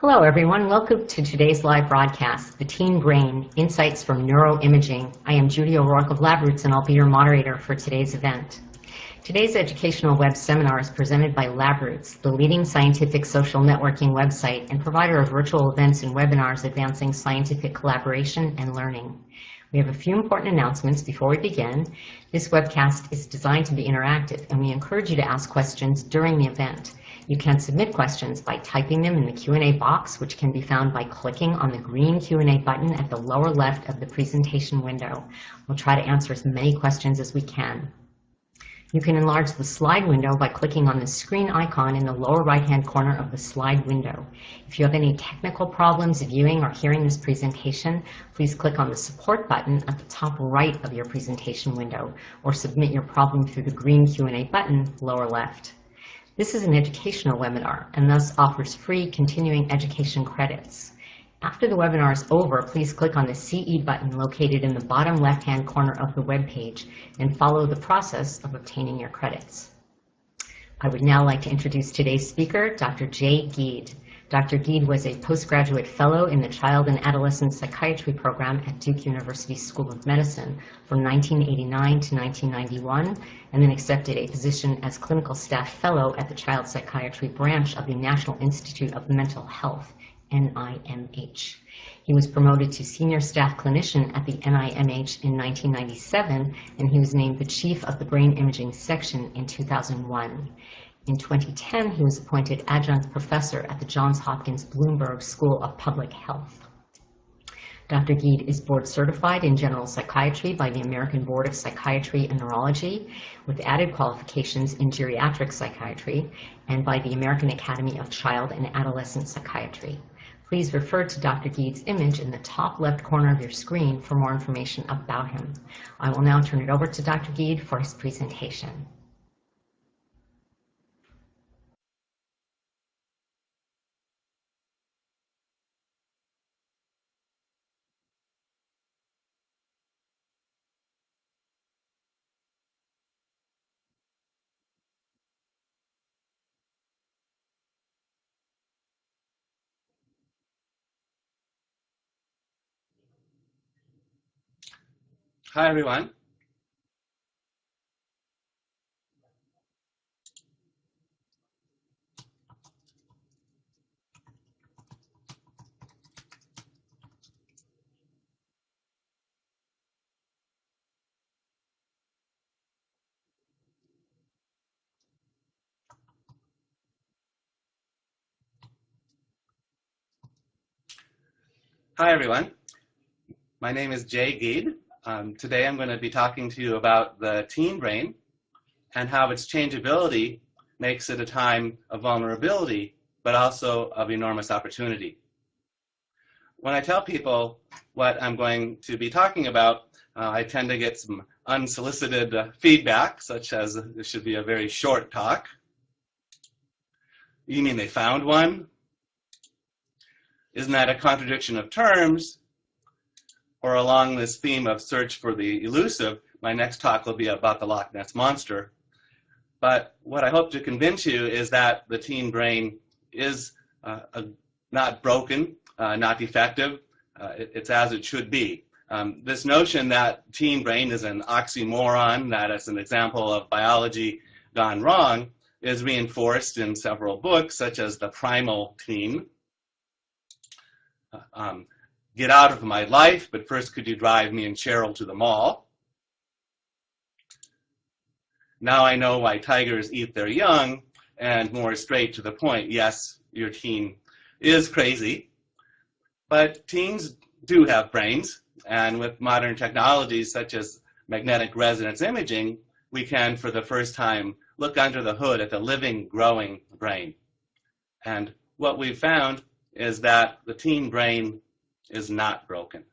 Hello everyone, welcome to today's live broadcast, The Teen Brain, Insights from Neuroimaging. I am Judy O'Rourke of LabRoots and I'll be your moderator for today's event. Today's educational web seminar is presented by LabRoots, the leading scientific social networking website and provider of virtual events and webinars advancing scientific collaboration and learning. We have a few important announcements before we begin. This webcast is designed to be interactive and we encourage you to ask questions during the event. You can submit questions by typing them in the Q&A box, which can be found by clicking on the green Q&A button at the lower left of the presentation window. We'll try to answer as many questions as we can. You can enlarge the slide window by clicking on the screen icon in the lower right-hand corner of the slide window. If you have any technical problems viewing or hearing this presentation, please click on the support button at the top right of your presentation window, or submit your problem through the green Q&A button lower left. This is an educational webinar and thus offers free continuing education credits. After the webinar is over, please click on the CE button located in the bottom left-hand corner of the web page and follow the process of obtaining your credits. I would now like to introduce today's speaker, Dr. Jay Geed. Dr. Geed was a postgraduate fellow in the Child and Adolescent Psychiatry program at Duke University School of Medicine from 1989 to 1991, and then accepted a position as clinical staff fellow at the Child Psychiatry branch of the National Institute of Mental Health, NIMH. He was promoted to senior staff clinician at the NIMH in 1997, and he was named the chief of the brain imaging section in 2001. In 2010, he was appointed adjunct professor at the Johns Hopkins Bloomberg School of Public Health. Dr. Geed is board certified in general psychiatry by the American Board of Psychiatry and Neurology, with added qualifications in geriatric psychiatry, and by the American Academy of Child and Adolescent Psychiatry. Please refer to Dr. Geed's image in the top left corner of your screen for more information about him. I will now turn it over to Dr. Geed for his presentation. Hi, everyone. Hi, everyone. My name is Jay Geed. Today I'm going to be talking to you about the teen brain and how its changeability makes it a time of vulnerability, but also of enormous opportunity. When I tell people what I'm going to be talking about, I tend to get some unsolicited feedback, such as this should be a very short talk. You mean they found one? Isn't that a contradiction of terms? Or along this theme of search for the elusive, my next talk will be about the Loch Ness Monster. But what I hope to convince you is that the teen brain is not broken, not defective. It's as it should be. This notion that teen brain is an oxymoron, that it's an example of biology gone wrong, is reinforced in several books, such as The Primal Teen, Get Out of My Life, but first could you drive me and Cheryl to the mall? Now I know why tigers eat their young, and more straight to the point, yes, your teen is crazy, but teens do have brains, and with modern technologies such as magnetic resonance imaging, we can, for the first time, look under the hood at the living, growing brain. And what we've found is that the teen brain is not broken.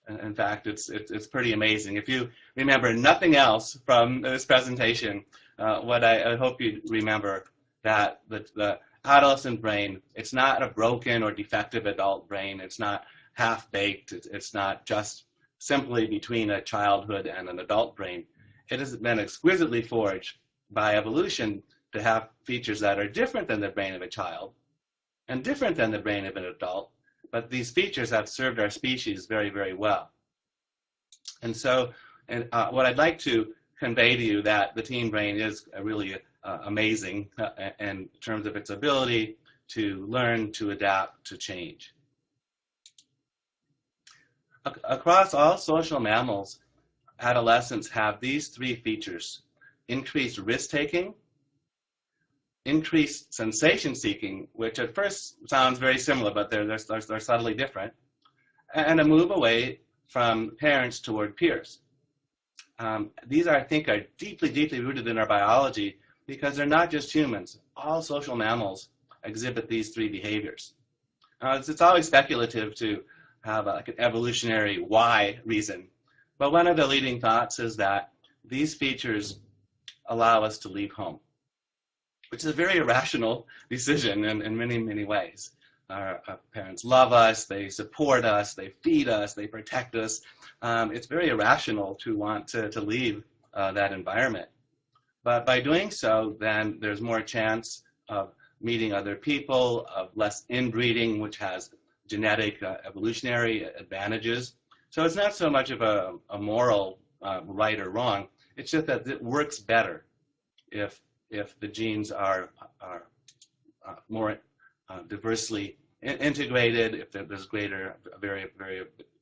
In fact, it's pretty amazing. If you remember nothing else from this presentation, what I hope you remember that the adolescent brain, it's not a broken or defective adult brain. It's not half-baked. It's not just simply between a childhood and an adult brain. It has been exquisitely forged by evolution to have features that are different than the brain of a child, and different than the brain of an adult, but these features have served our species very, very well. And so what I'd like to convey to you that the teen brain is really amazing in terms of its ability to learn, to adapt, to change. Across all social mammals, adolescents have these three features: increased risk-taking, increased sensation-seeking, which at first sounds very similar, but they're subtly different, and a move away from parents toward peers. These, I think, are deeply, deeply rooted in our biology because they're not just humans. All social mammals exhibit these three behaviors. It's always speculative to have like an evolutionary why reason, but one of the leading thoughts is that these features allow us to leave home, which is a very irrational decision in many, many ways. Our parents love us, they support us, they feed us, they protect us. It's very irrational to want to leave that environment. But by doing so, then there's more chance of meeting other people, of less inbreeding, which has genetic evolutionary advantages. So it's not so much of a moral right or wrong. It's just that it works better if the genes are more diversely integrated, if there's greater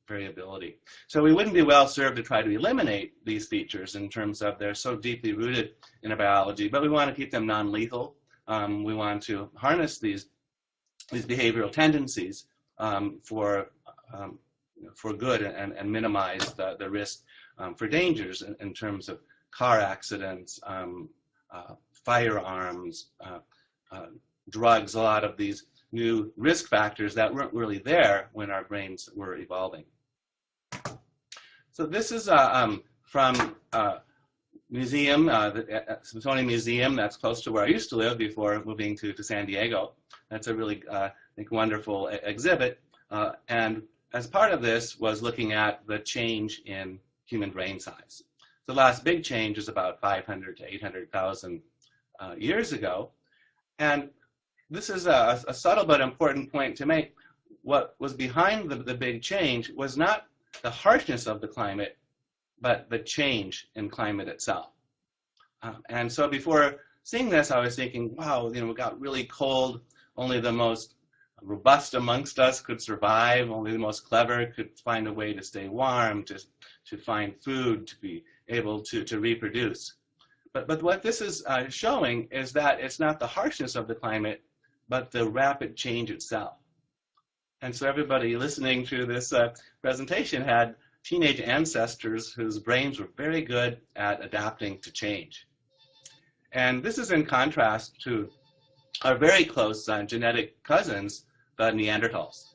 variability. So we wouldn't be well served to try to eliminate these features in terms of they're so deeply rooted in our biology, but we want to keep them non-lethal. We want to harness these behavioral tendencies for good and minimize the risk for dangers in terms of car accidents, firearms, drugs, a lot of these new risk factors that weren't really there when our brains were evolving. So this is from museum, the Smithsonian Museum that's close to where I used to live before moving to San Diego. That's a really, I think, wonderful exhibit. And as part of this was looking at the change in human brain size. The last big change is about 500 to 800,000 years ago. And this is a subtle but important point to make. What was behind the big change was not the harshness of the climate, but the change in climate itself. And so before seeing this, I was thinking, wow, it got really cold. Only the most robust amongst us could survive. Only the most clever could find a way to stay warm, to find food, to be able to reproduce. But what this is showing is that it's not the harshness of the climate, but the rapid change itself. And so everybody listening to this presentation had teenage ancestors whose brains were very good at adapting to change. And this is in contrast to our very close genetic cousins, the Neanderthals.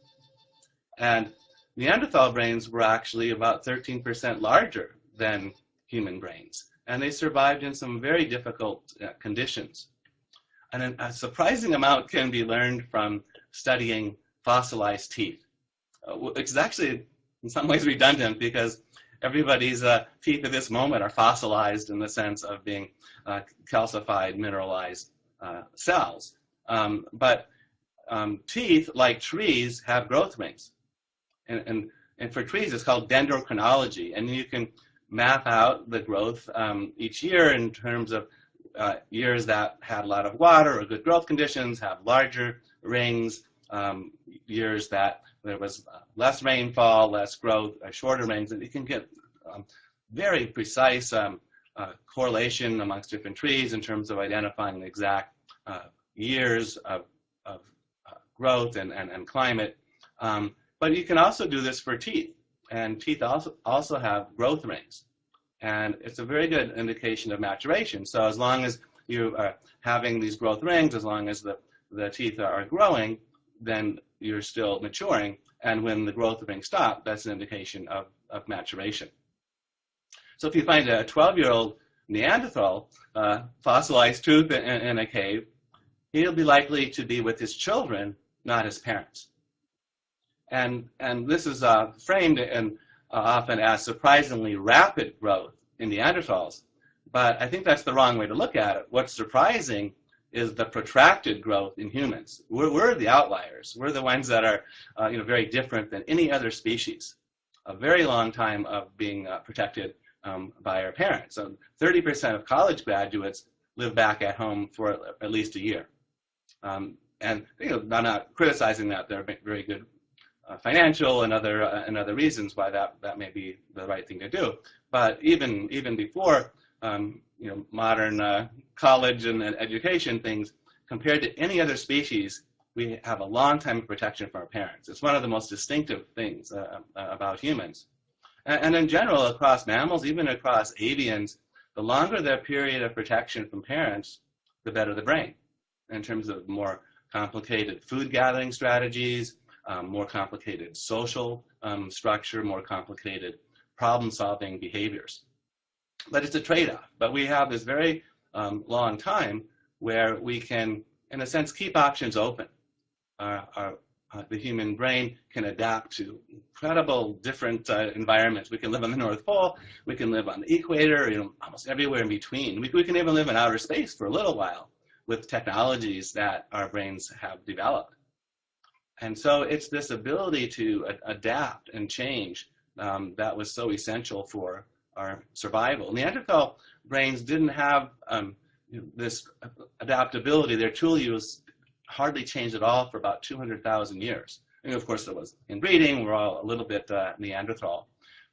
And Neanderthal brains were actually about 13% larger than human brains. And they survived in some very difficult conditions. And a surprising amount can be learned from studying fossilized teeth. It's actually in some ways redundant because everybody's teeth at this moment are fossilized in the sense of being calcified, mineralized cells. But teeth, like trees, have growth rings. And for trees, it's called dendrochronology. And you can map out the growth each year in terms of years that had a lot of water or good growth conditions have larger rings, years that there was less rainfall, less growth, shorter rings, and you can get very precise correlation amongst different trees in terms of identifying the exact years of growth and climate. But you can also do this for teeth, and teeth also have growth rings. And it's a very good indication of maturation. So as long as you are having these growth rings, as long as the teeth are growing, then you're still maturing. And when the growth rings stop, that's an indication of maturation. So if you find a 12-year-old Neanderthal fossilized tooth in a cave, he'll be likely to be with his children, not his parents. And this is framed in often as surprisingly rapid growth in Neanderthals. But I think that's the wrong way to look at it. What's surprising is the protracted growth in humans. We're the outliers. We're the ones that are very different than any other species. A very long time of being protected by our parents. So 30% of college graduates live back at home for at least a year. And I'm not criticizing that. There are very good financial and other reasons why that may be the right thing to do. But even before modern college and education things, compared to any other species, we have a long time of protection from our parents. It's one of the most distinctive things about humans. And in general, across mammals, even across avians, the longer the period of protection from parents, the better the brain, in terms of more complicated food gathering strategies, more complicated social structure, more complicated problem-solving behaviors. But it's a trade-off. But we have this very long time where we can, in a sense, keep options open. The human brain can adapt to incredible different environments. We can live on the North Pole, we can live on the equator, almost everywhere in between. We can even live in outer space for a little while with technologies that our brains have developed. And so it's this ability to adapt and change that was so essential for our survival. Neanderthal brains didn't have this adaptability. Their tool use hardly changed at all for about 200,000 years. And of course, there was inbreeding. We're all a little bit Neanderthal.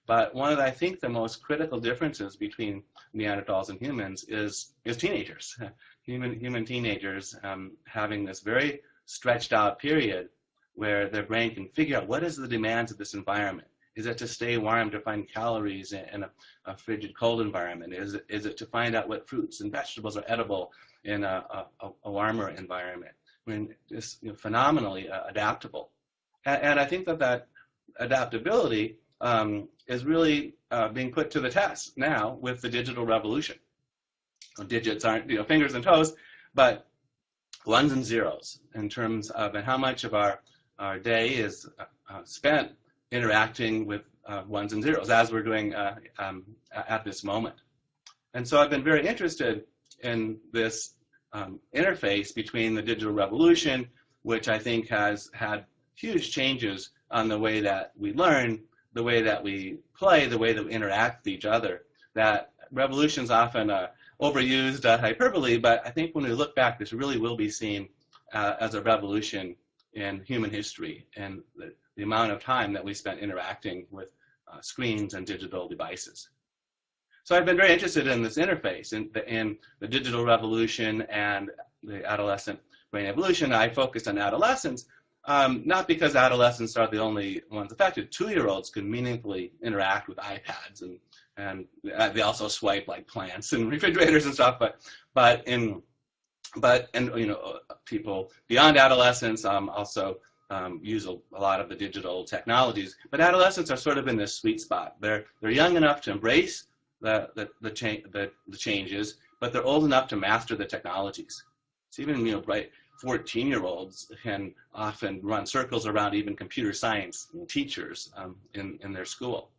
But one of, I think, the most critical differences between Neanderthals and humans is teenagers. Human teenagers having this very stretched out period where their brain can figure out what is the demands of this environment. Is it to stay warm, to find calories in a frigid, cold environment? Is it to find out what fruits and vegetables are edible in a warmer environment? I mean, it's phenomenally adaptable. And I think that adaptability is really being put to the test now with the digital revolution. Digits aren't fingers and toes, but ones and zeros in terms of how much of our day is spent interacting with ones and zeros, as we're doing at this moment. And so I've been very interested in this interface between the digital revolution, which I think has had huge changes on the way that we learn, the way that we play, the way that we interact with each other. That revolution's often overused hyperbole, but I think when we look back, this really will be seen as a revolution in human history and the amount of time that we spent interacting with screens and digital devices. So I've been very interested in this interface, in the digital revolution and the adolescent brain evolution. I focused on adolescents, not because adolescents are the only ones affected. 2-year-olds can meaningfully interact with iPads, and they also swipe like plants and refrigerators and stuff. But people beyond adolescence also use a lot of the digital technologies. But adolescents are sort of in this sweet spot. They're young enough to embrace the changes, but they're old enough to master the technologies. So even bright 14-year-olds can often run circles around even computer science teachers in their school.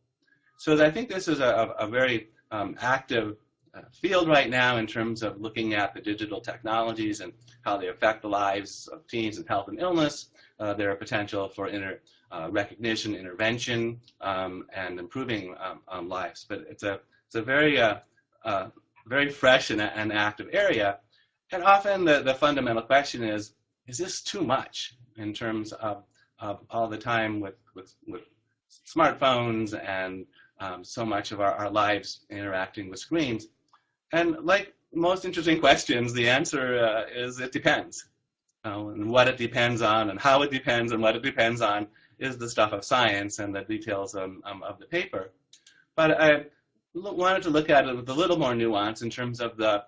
So I think this is a very active field right now in terms of looking at the digital technologies and how they affect the lives of teens in health and illness, their potential for recognition, intervention, and improving lives. But it's a very fresh and active area. And often the fundamental question is this too much in terms of all the time with smartphones and so much of our lives interacting with screens? And like most interesting questions, the answer is it depends. And what it depends on and how it depends and what it depends on is the stuff of science and the details of the paper. But I wanted to look at it with a little more nuance in terms of the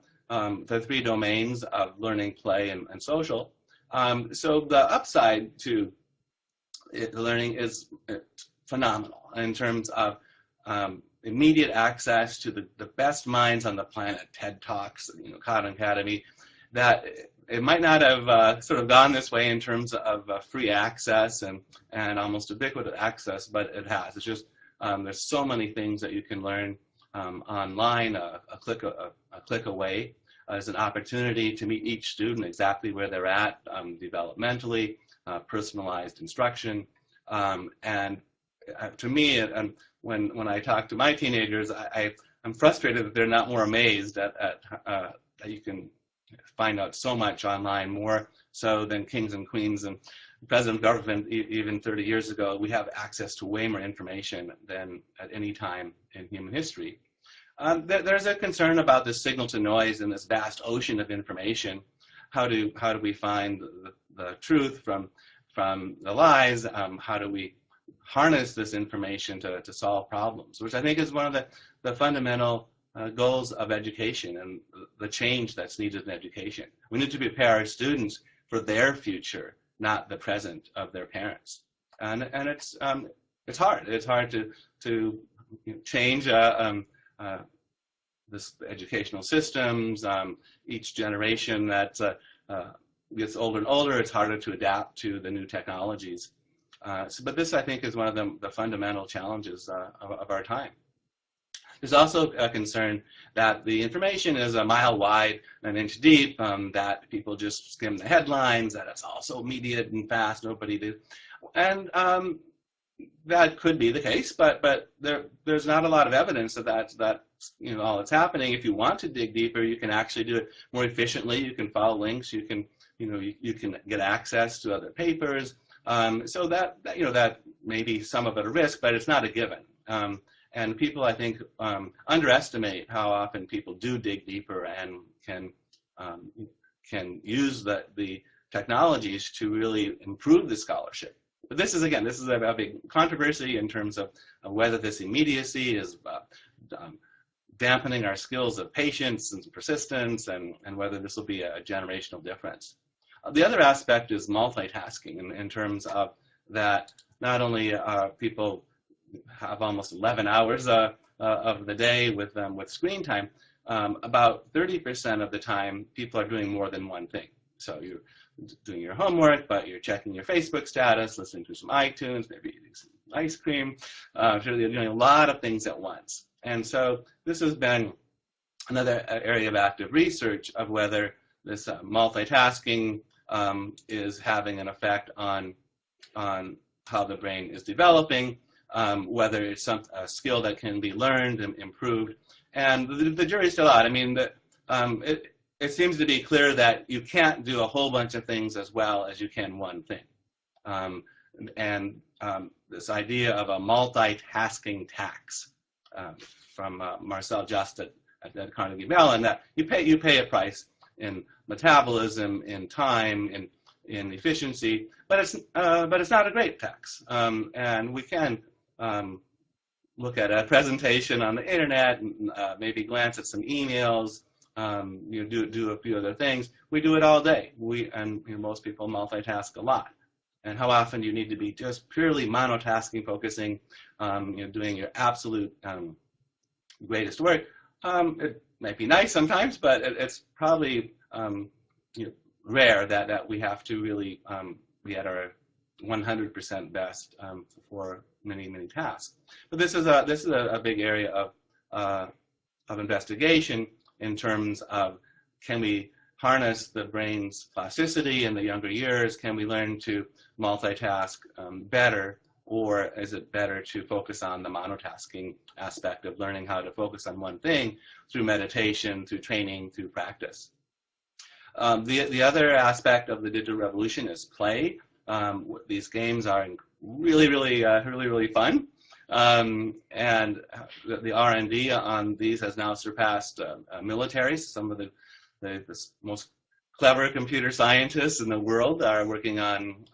3 domains of learning, play, and social. So the upside to learning is phenomenal in terms of immediate access to the best minds on the planet, TED Talks, Khan Academy, that it might not have sort of gone this way in terms of free access and almost ubiquitous access, but it has. It's just there's so many things that you can learn online, a click away. as an opportunity to meet each student exactly where they're at developmentally, personalized instruction. And to me, when I talk to my teenagers, I'm frustrated that they're not more amazed at that you can find out so much online, more so than kings and queens and president of government even 30 years ago. We have access to way more information than at any time in human history. There's a concern about this signal to noise in this vast ocean of information. How do we find the truth from the lies? How do we harness this information to solve problems, which I think is one of the fundamental goals of education and the change that's needed in education. We need to prepare our students for their future, not the present of their parents. And it's hard. It's hard to change this educational systems. Each generation that gets older and older, it's harder to adapt to the new technologies. But this, I think, is one of the fundamental challenges of our time. There's also a concern that the information is a mile wide and an inch deep, that people just skim the headlines, that it's all so immediate and fast, nobody did. And that could be the case, but there's not a lot of evidence that that's all that's happening. If you want to dig deeper, you can actually do it more efficiently. You can follow links. You can you can get access to other papers. So that may be some of it a risk, but it's not a given. And people, I think, underestimate how often people do dig deeper and can use the technologies to really improve the scholarship. But this is a big controversy in terms of whether this immediacy is dampening our skills of patience and persistence, and whether this will be a generational difference. The other aspect is multitasking in terms of that not only people have almost 11 hours of the day with screen time, about 30% of the time people are doing more than one thing. So you're doing your homework, but you're checking your Facebook status, listening to some iTunes, maybe eating some ice cream. You're doing a lot of things at once. And so this has been another area of active research of whether this multitasking is having an effect on how the brain is developing, whether it's a skill that can be learned and improved. And the jury's still out. I mean, it seems to be clear that you can't do a whole bunch of things as well as you can one thing. This idea of a multitasking tax from Marcel Just at Carnegie Mellon, that you pay a price in metabolism, in time, in efficiency, but it's not a great tax. And we can look at a presentation on the internet, and maybe glance at some emails, do a few other things. We do it all day. Most people multitask a lot. And how often do you need to be just purely monotasking, focusing, doing your absolute greatest work? It might be nice sometimes, but it's probably rare that we have to really be at our 100% best for many tasks. But this is a big area of investigation in terms of, can we harness the brain's plasticity in the younger years? Can we learn to multitask better, or is it better to focus on the monotasking aspect of learning how to focus on one thing through meditation, through training, through practice? The other aspect of the digital revolution is play. These games are really fun. And the R&D on these has now surpassed militaries. Some of the most clever computer scientists in the world are working on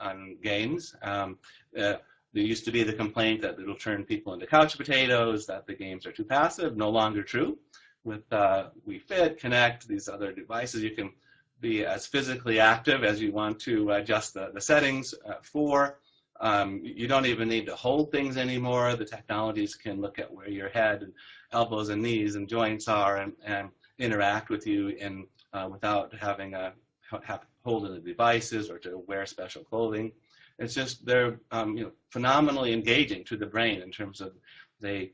games. There used to be the complaint that it'll turn people into couch potatoes, that the games are too passive. No longer true. With Wii Fit, Connect, these other devices, you can be as physically active as you want to adjust the settings for. You don't even need to hold things anymore. The technologies can look at where your head and elbows and knees and joints are, and interact with you without having holding the devices or to wear special clothing. It's just they're phenomenally engaging to the brain in terms of they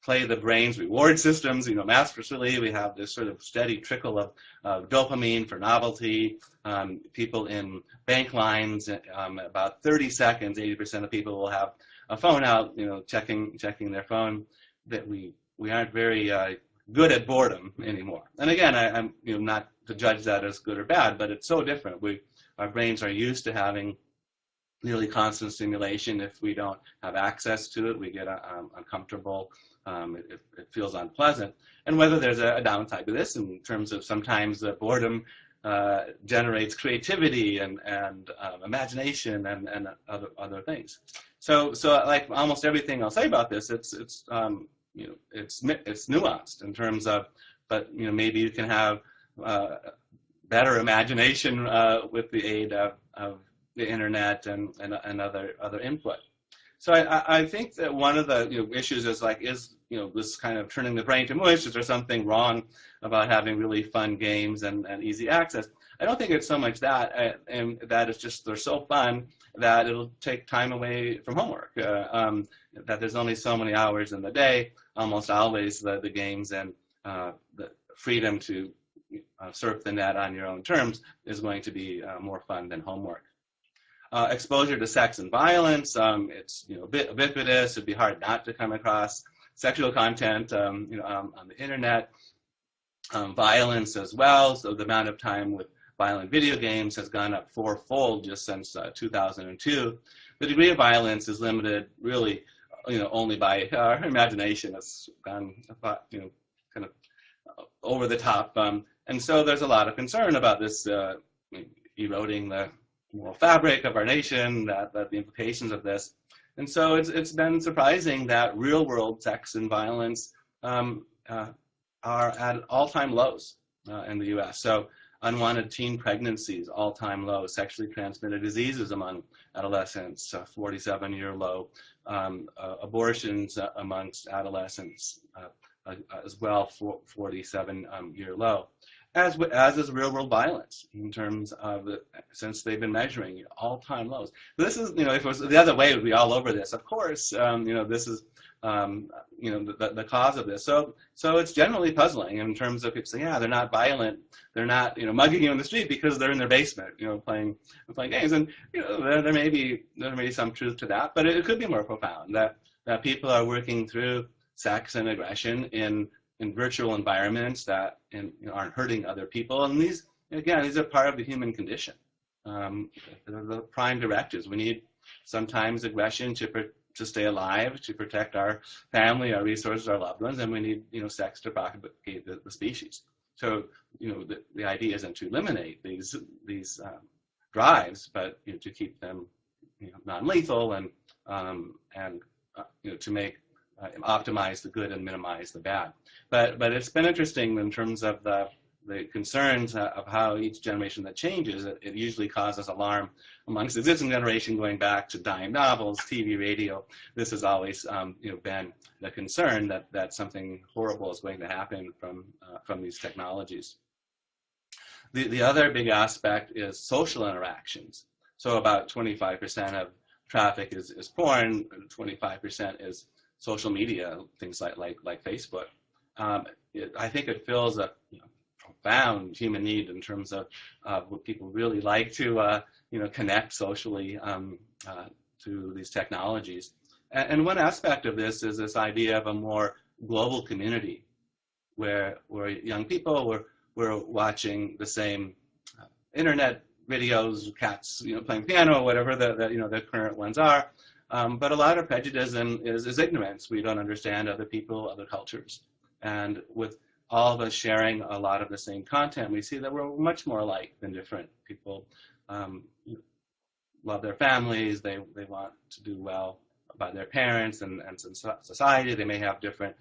play the brain's reward systems, masterfully. We have this sort of steady trickle of dopamine for novelty. People in bank lines, about 30 seconds, 80% of people will have a phone out, checking their phone. That we aren't very good at boredom anymore. And again, I'm not to judge that as good or bad, but it's so different. Our brains are used to having nearly constant stimulation. If we don't have access to it, we get uncomfortable. It feels unpleasant. And whether there's a downside to this in terms of sometimes boredom generates creativity and imagination and other things. So like almost everything I'll say about this, it's nuanced in terms of, but maybe you can have better imagination with the aid of the internet and other input. So I think that one of the issues is this kind of turning the brain to mush? Is there something wrong about having really fun games and easy access? I don't think it's so much that, and that it's just they're so fun that it'll take time away from homework. That there's only so many hours in the day. Almost always the games and the freedom to surf the net on your own terms is going to be more fun than homework. Exposure to sex and violence, it's ubiquitous. It'd be hard not to come across sexual content on the internet. Violence as well, so the amount of time with violent video games has gone up fourfold just since 2002. The degree of violence is limited really only by our imagination. It's gone kind of over the top, and so there's a lot of concern about this eroding the moral fabric of our nation, that the implications of this. And so it's been surprising that real-world sex and violence are at all-time lows in the U.S. So unwanted teen pregnancies, all-time low. Sexually transmitted diseases among adolescents, 47-year low. Abortions amongst adolescents as well, 47-year low. As is real-world violence in terms of since they've been measuring all-time lows. This is, if it was the other way, it would be all over this. Of course, this is, the cause of this. So it's generally puzzling in terms of it's they're not violent, they're not mugging you in the street because they're in their basement, playing games, and there may be some truth to that, but it could be more profound that people are working through sex and aggression in virtual environments that aren't hurting other people. And these are part of the human condition. They're the prime directives. We need sometimes aggression to stay alive, to protect our family, our resources, our loved ones, and we need sex to propagate the species. So the idea isn't to eliminate these drives, but to keep them non-lethal and to make optimize the good and minimize the bad. But it's been interesting in terms of the concerns of how each generation that changes, it usually causes alarm amongst the existing generation going back to dime novels, TV, radio. This has always been the concern that something horrible is going to happen from these technologies. The other big aspect is social interactions. So about 25% of traffic is porn, 25% is social media, things like Facebook. I think it fills a profound human need in terms of what people really like to connect socially to these technologies. And one aspect of this is this idea of a more global community, where young people were watching the same internet videos, cats playing piano, or whatever the current ones are. But a lot of prejudice is ignorance. We don't understand other people, other cultures. And with all of us sharing a lot of the same content, we see that we're much more alike than different. People love their families. They want to do well by their parents and society. They may have different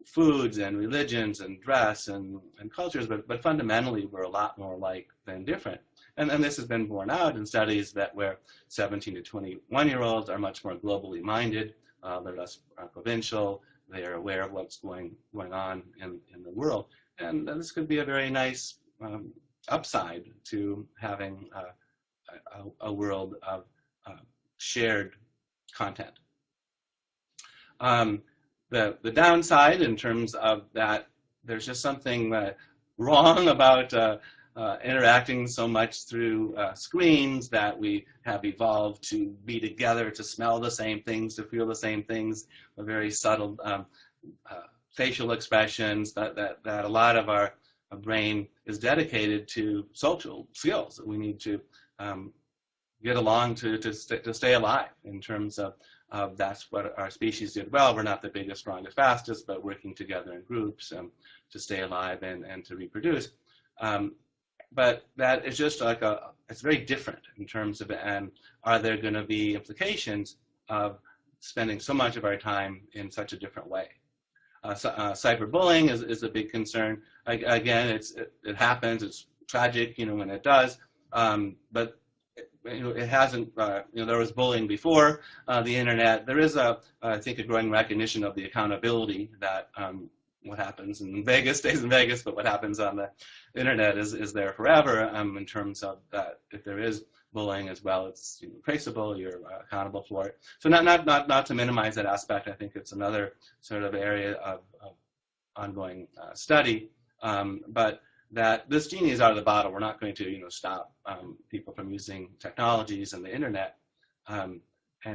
foods and religions and dress and cultures, but fundamentally we're a lot more alike than different. And this has been borne out in studies that where 17 to 21-year-olds are much more globally minded, they're less provincial, they are aware of what's going on in the world. And this could be a very nice upside to having a world of shared content. The downside in terms of that, there's just something wrong about interacting so much through screens, that we have evolved to be together, to smell the same things, to feel the same things, a very subtle facial expressions, that a lot of our brain is dedicated to social skills that we need to get along to stay alive, in terms of that's what our species did well. We're not the biggest, strongest, fastest, but working together in groups to stay alive and to reproduce. But that is just like it's very different in terms of, and are there going to be implications of spending so much of our time in such a different way? Cyberbullying is a big concern. Again, it happens. It's tragic, when it does. But it hasn't. There was bullying before the internet. There is I think, a growing recognition of the accountability that what happens in Vegas stays in Vegas, but what happens on the internet is there forever. In terms of that, if there is bullying as well, it's traceable. You're accountable for it. So not to minimize that aspect. I think it's another sort of area of ongoing study. But that this genie is out of the bottle. We're not going to stop people from using technologies and the internet. And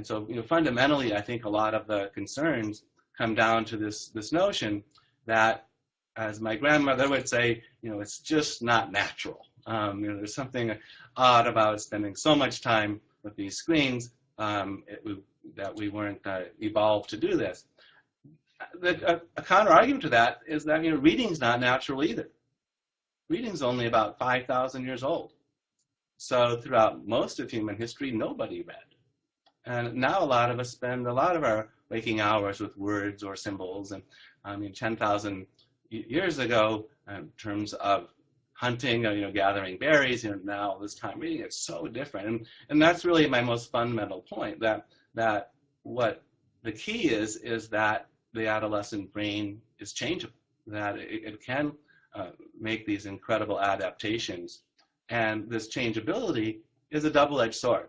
so fundamentally, I think a lot of the concerns come down to this notion that, as my grandmother would say, it's just not natural. There's something odd about spending so much time with these screens that we weren't evolved to do this. A counter argument to that is that reading's not natural either. Reading's only about 5,000 years old. So throughout most of human history, nobody read. And now a lot of us spend a lot of our waking hours with words or symbols. And 10,000 years ago, in terms of hunting, gathering berries, now this time reading, it's so different. And that's really my most fundamental point, that what the key is that the adolescent brain is changeable, that it can make these incredible adaptations. And this changeability is a double-edged sword.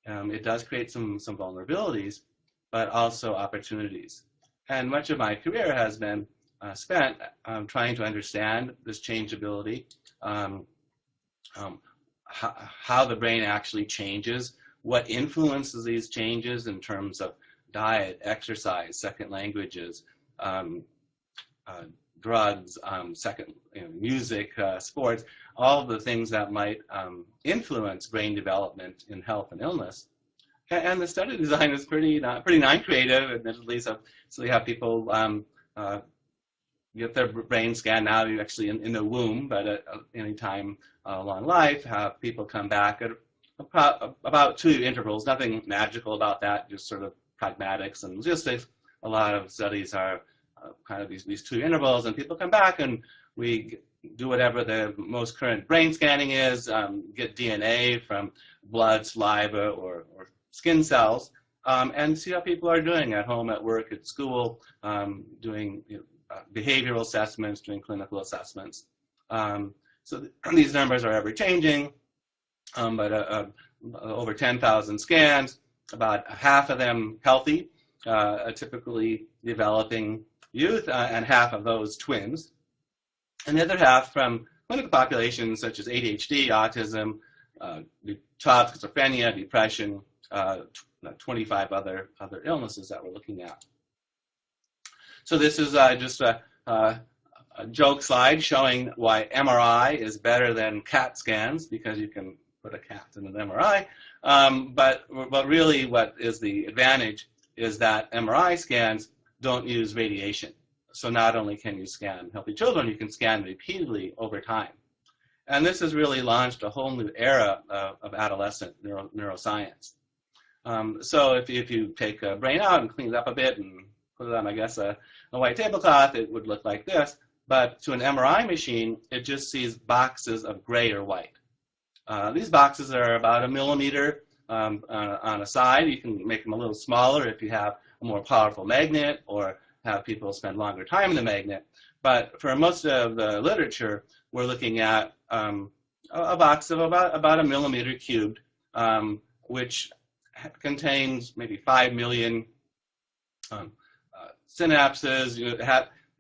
It does create some vulnerabilities, but also opportunities. And much of my career has been spent trying to understand this changeability, how the brain actually changes, what influences these changes in terms of diet, exercise, second languages, drugs, music, sports, all of the things that might influence brain development in health and illness. And the study design is pretty non-creative, admittedly. So you have people get their brain scan now, you're actually in the womb, but at any time along life, have people come back at about 2 intervals. Nothing magical about that, just sort of pragmatics and logistics. A lot of studies are kind of these 2 intervals, and people come back and we do whatever the most current brain scanning is, get DNA from blood, saliva, or skin cells, and see how people are doing at home, at work, at school, doing behavioral assessments, doing clinical assessments. So these numbers are ever changing, but over 10,000 scans, about half of them healthy, typically developing youth, and half of those twins. And the other half from clinical populations such as ADHD, autism, child schizophrenia, depression, 25 other illnesses that we're looking at. So this is just a joke slide showing why MRI is better than CAT scans, because you can put a cat in an MRI. But really what is the advantage is that MRI scans don't use radiation. So not only can you scan healthy children, you can scan repeatedly over time. And this has really launched a whole new era of adolescent neuroscience. So if you take a brain out and clean it up a bit and put it on, I guess, a white tablecloth, it would look like this. But to an MRI machine, it just sees boxes of gray or white. These boxes are about 1 millimeter on a side. You can make them a little smaller if you have a more powerful magnet, or have people spend longer time in the magnet. But for most of the literature, we're looking at a box of about 1 millimeter cubed, which contains maybe 5 million synapses.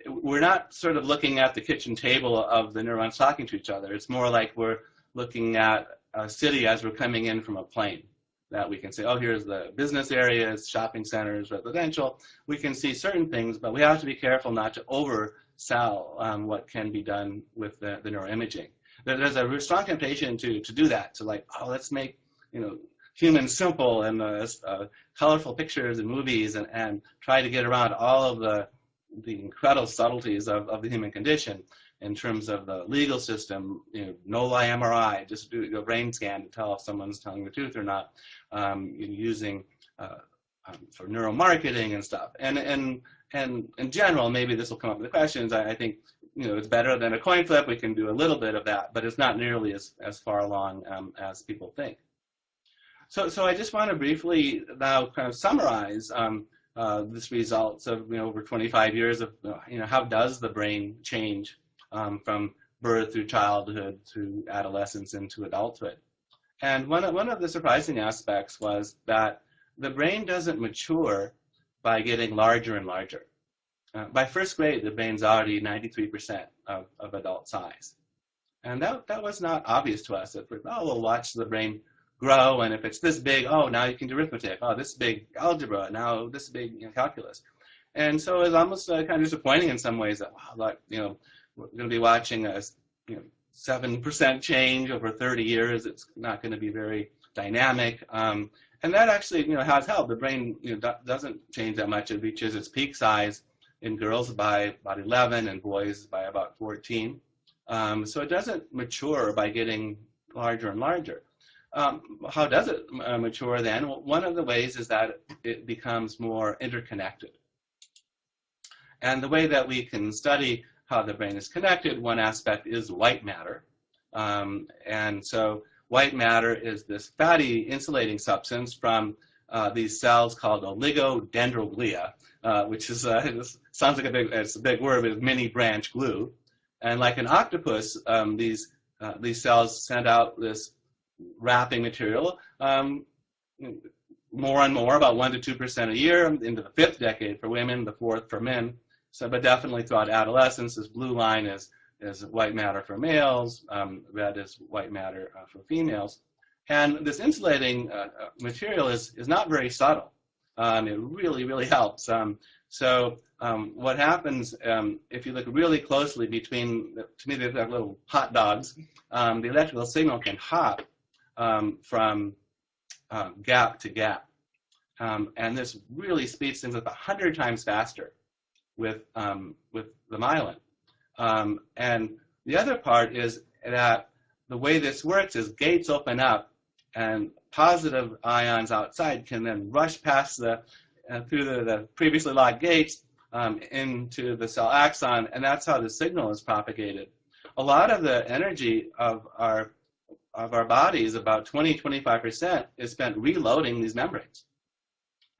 We're not sort of looking at the kitchen table of the neurons talking to each other. It's more like we're looking at a city as we're coming in from a plane. That we can say, oh, here's the business areas, shopping centers, residential. We can see certain things, but we have to be careful not to oversell what can be done with the neuroimaging. There's a strong temptation to do that, to like, oh, let's make humans simple and colorful pictures and movies, and try to get around all of the incredible subtleties of the human condition in terms of the legal system, no lie MRI, just do a brain scan to tell if someone's telling the truth or not, using for neuromarketing and stuff. And in general, maybe this will come up with the questions. I think it's better than a coin flip. We can do a little bit of that, but it's not nearly as far along as people think. So I just want to briefly now kind of summarize this results of over 25 years of how does the brain change from birth through childhood through adolescence into adulthood. And one of the surprising aspects was that the brain doesn't mature by getting larger and larger. By first grade, the brain's already 93% of adult size. And that was not obvious to us. We'll watch the brain grow, and if it's this big, oh, now you can do arithmetic. Oh, this big algebra, now this big calculus. And so it's almost kind of disappointing in some ways that, wow, we're going to be watching a 7% change over 30 years. It's not going to be very dynamic. And that actually has helped. The brain doesn't change that much. It reaches its peak size in girls by about 11 and boys by about 14. So it doesn't mature by getting larger and larger. How does it mature then? Well, one of the ways is that it becomes more interconnected. And the way that we can study how the brain is connected, one aspect is white matter. And so white matter is this fatty insulating substance from these cells called oligodendroglia, which is sounds like it's a big word, but it's mini branch glue. And like an octopus, these cells send out this wrapping material more and more, about 1% to 2% a year, into the 5th decade for women, the 4th for men. So, but definitely throughout adolescence, this blue line is white matter for males, red is white matter for females. And this insulating material is not very subtle. It really, really helps. What happens if you look really closely between, to me they're like little hot dogs, the electrical signal can hop from gap to gap. And this really speeds things up 100 times faster with the myelin. And the other part is that the way this works is gates open up and positive ions outside can then rush past through the previously locked gates into the cell axon, and that's how the signal is propagated. A lot of the energy of our bodies, about 20–25%, is spent reloading these membranes.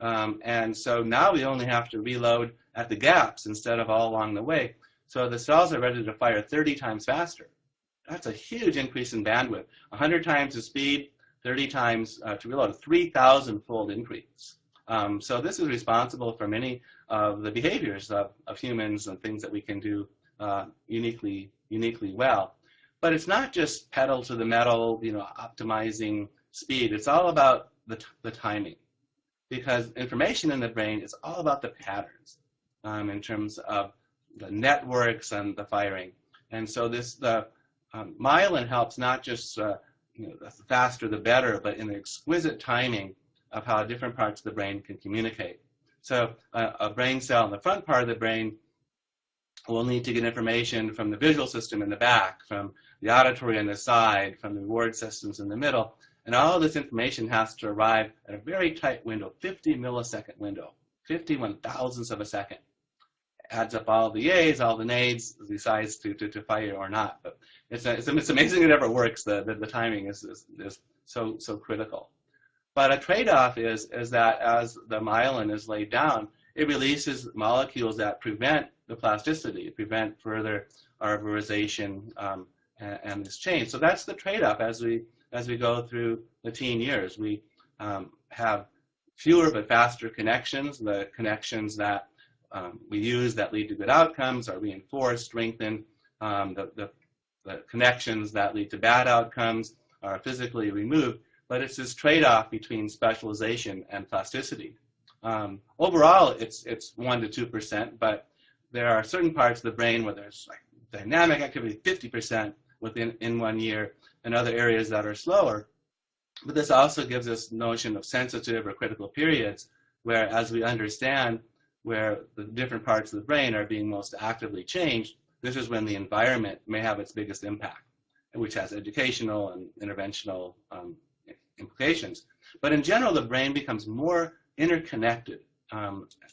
And so now we only have to reload at the gaps instead of all along the way. So the cells are ready to fire 30 times faster. That's a huge increase in bandwidth. 100 times the speed, 30 times to reload, a 3,000-fold increase. So this is responsible for many of the behaviors of humans and things that we can do uniquely well. But it's not just pedal to the metal, optimizing speed. It's all about the timing, because information in the brain is all about the patterns in terms of the networks and the firing. And so the myelin helps not just the faster the better, but in the exquisite timing of how different parts of the brain can communicate. So a brain cell in the front part of the brain will need to get information from the visual system in the back, from the auditory on the side, from the reward systems in the middle. And all this information has to arrive at a very tight window, 50 millisecond window, 51,000ths of a second. Adds up all the yays, all the nays, decides to fire or not. But it's amazing it ever works. The timing is so critical. But a trade-off is that as the myelin is laid down, it releases molecules that prevent the plasticity, prevent further arborization and this change. So that's the trade-off as we go through the teen years. We have fewer but faster connections, the connections that we use that lead to good outcomes are reinforced, strengthened. The connections that lead to bad outcomes are physically removed. But it's this trade-off between specialization and plasticity. Overall, it's 1 to 2%, but there are certain parts of the brain where there's like dynamic activity 50% in 1 year, and other areas that are slower. But this also gives us notion of sensitive or critical periods, where as we understand where the different parts of the brain are being most actively changed, this is when the environment may have its biggest impact, which has educational and interventional implications. But in general, the brain becomes more interconnected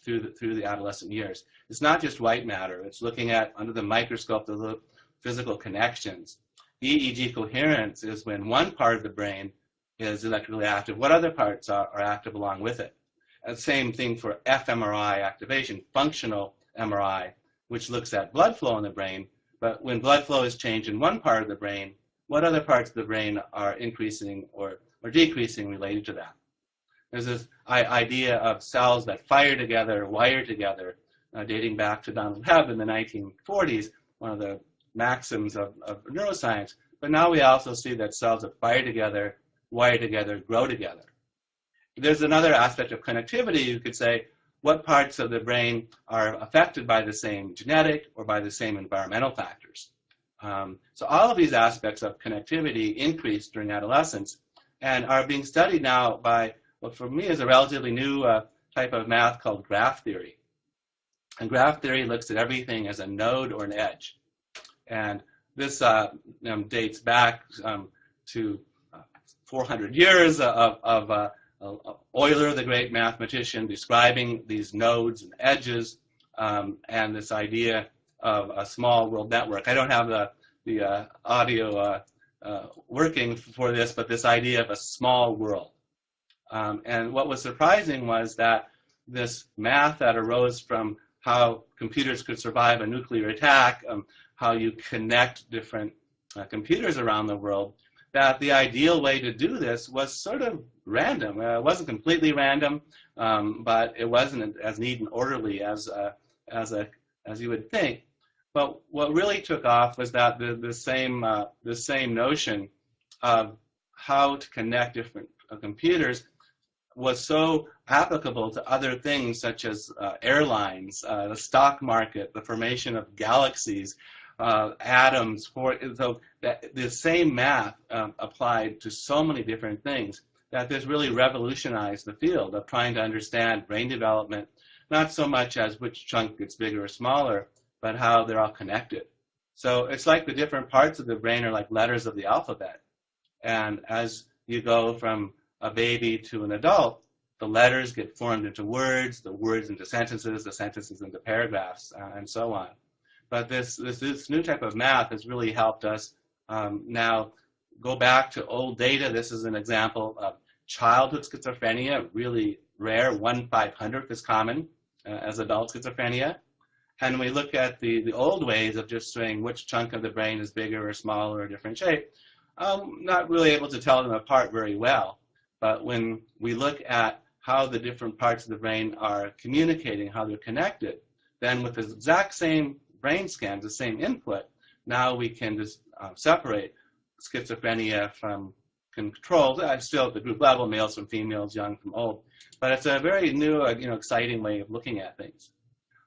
through the adolescent years. It's not just white matter. It's looking at, under the microscope, the physical connections. EEG coherence is when one part of the brain is electrically active, what other parts are active along with it. And same thing for fMRI activation, functional MRI, which looks at blood flow in the brain. But when blood flow is changed in one part of the brain, what other parts of the brain are increasing or decreasing related to that? There's this idea of cells that fire together, wire together, dating back to Donald Hebb in the 1940s, one of the maxims of neuroscience. But now we also see that cells that fire together, wire together, grow together. There's another aspect of connectivity. You could say, what parts of the brain are affected by the same genetic or by the same environmental factors? So all of these aspects of connectivity increase during adolescence and are being studied now by what for me is a relatively new type of math called graph theory. And graph theory looks at everything as a node or an edge. And this dates back to 400 years of Euler, the great mathematician, describing these nodes and edges, and this idea of a small world network. I don't have the audio working for this, but this idea of a small world. And what was surprising was that this math that arose from how computers could survive a nuclear attack, how you connect different computers around the world, that the ideal way to do this was sort of random. It wasn't completely random, but it wasn't as neat and orderly as you would think. But what really took off was that the same notion of how to connect different computers was so applicable to other things such as airlines, the stock market, the formation of galaxies, atoms. So the same math applied to so many different things that this really revolutionized the field of trying to understand brain development, not so much as which chunk gets bigger or smaller, but how they're all connected. So it's like the different parts of the brain are like letters of the alphabet. And as you go from a baby to an adult, the letters get formed into words, the words into sentences, the sentences into paragraphs, and so on. But this new type of math has really helped us now go back to old data. This is an example of childhood schizophrenia, really rare, 1/500th is common as adult schizophrenia. And we look at the old ways of just saying which chunk of the brain is bigger or smaller or different shape. Not really able to tell them apart very well. But when we look at how the different parts of the brain are communicating, how they're connected, then with the exact same brain scans, the same input, now we can just separate schizophrenia from controls. Still at the group level, males from females, young from old. But it's a very new, exciting way of looking at things.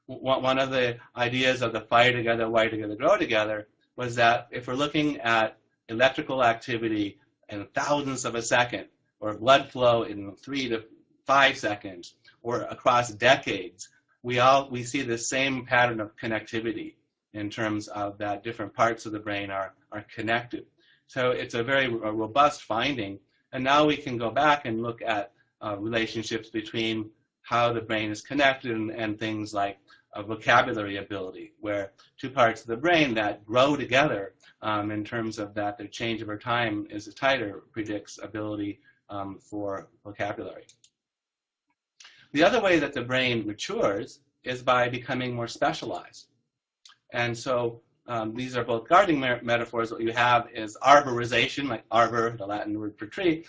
One of the ideas of the fire together, wire together, grow together was that if we're looking at electrical activity in thousandths of a second, or blood flow in 3 to 5 seconds, or across decades, we see the same pattern of connectivity in terms of that different parts of the brain are connected. So it's a very robust finding, and now we can go back and look at relationships between how the brain is connected and things like vocabulary ability, where two parts of the brain that grow together in terms of that their change over time is tighter, predicts ability for vocabulary. The other way that the brain matures is by becoming more specialized. And so these are both gardening metaphors. What you have is arborization, like arbor, the Latin word for tree,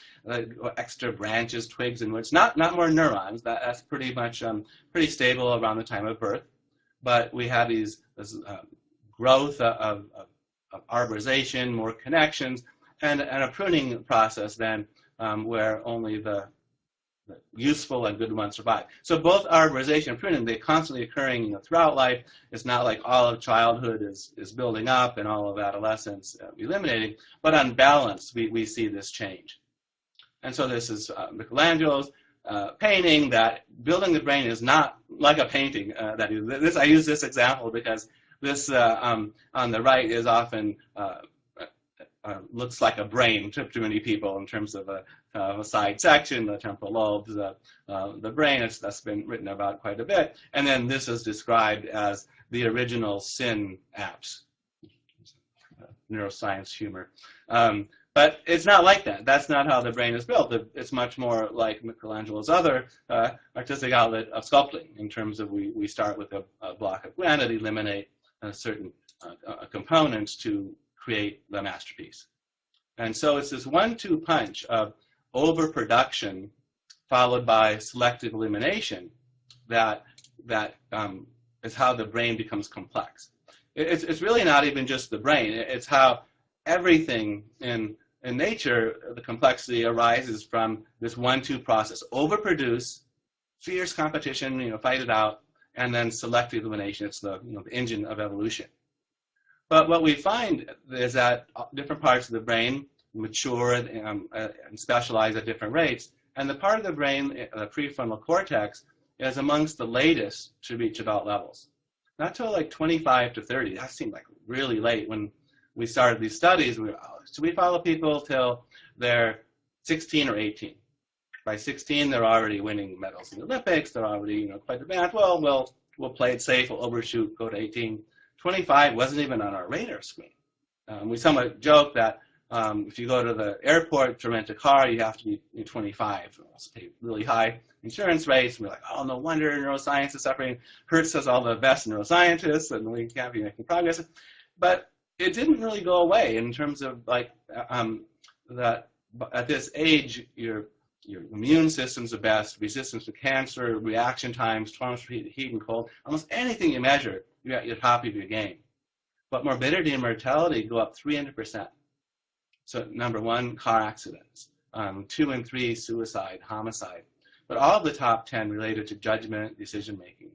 extra branches, twigs, and roots. Not more neurons. That's pretty much pretty stable around the time of birth. But we have this growth of arborization, more connections, and a pruning process then where only the useful and good ones survive. So both arborization and pruning, they're constantly occurring throughout life. It's not like all of childhood is building up and all of adolescence eliminating, but on balance, we see this change. And so this is Michelangelo's painting that building the brain is not like a painting. I use this example because this on the right is often looks like a brain to many people in terms of a side section, the temporal lobes, the brain. That's been written about quite a bit. And then this is described as the original synapse. Neuroscience humor. But it's not like that. That's not how the brain is built. It's much more like Michelangelo's other artistic outlet of sculpting in terms of we start with a block of granite, eliminate certain components to create the masterpiece. And so it's this 1-2 punch of overproduction followed by selective elimination that is how the brain becomes complex. It's really not even just the brain. It's how everything in nature, the complexity arises from this 1-2 process. Overproduce, fierce competition, fight it out, and then selective elimination. It's the engine of evolution. But what we find is that different parts of the brain mature and specialize at different rates. And the part of the brain, the prefrontal cortex, is amongst the latest to reach adult levels. Not till like 25 to 30. That seemed like really late when we started these studies. So we follow people till they're 16 or 18. By 16, they're already winning medals in the Olympics. They're already quite advanced. Well, we'll play it safe. We'll overshoot, go to 18. 25 wasn't even on our radar screen. We somewhat joke that if you go to the airport to rent a car, you have to be 25. Also pay really high insurance rates. And we're like, oh, no wonder neuroscience is suffering. Hertz has all the best neuroscientists, and we can't be making progress. But it didn't really go away in terms of like that. At this age, your immune system's the best, resistance to cancer, reaction times, tolerance for heat and cold. Almost anything you measure, you're at the top of your game. But morbidity and mortality go up 300%. So number 1, car accidents. 2 and 3, suicide, homicide. But all of the top 10 related to judgment, decision making.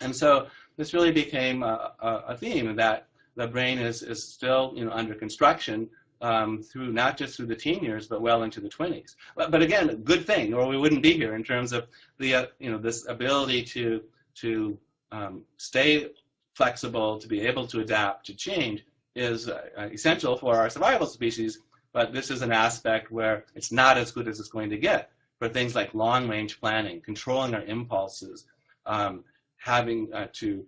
And so this really became a theme that the brain is still under construction through not just through the teen years, but well into the 20s. But again, a good thing, or we wouldn't be here in terms of the this ability to stay flexible, to be able to adapt, to change is essential for our survival species. But this is an aspect where it's not as good as it's going to get for things like long-range planning, controlling our impulses, having to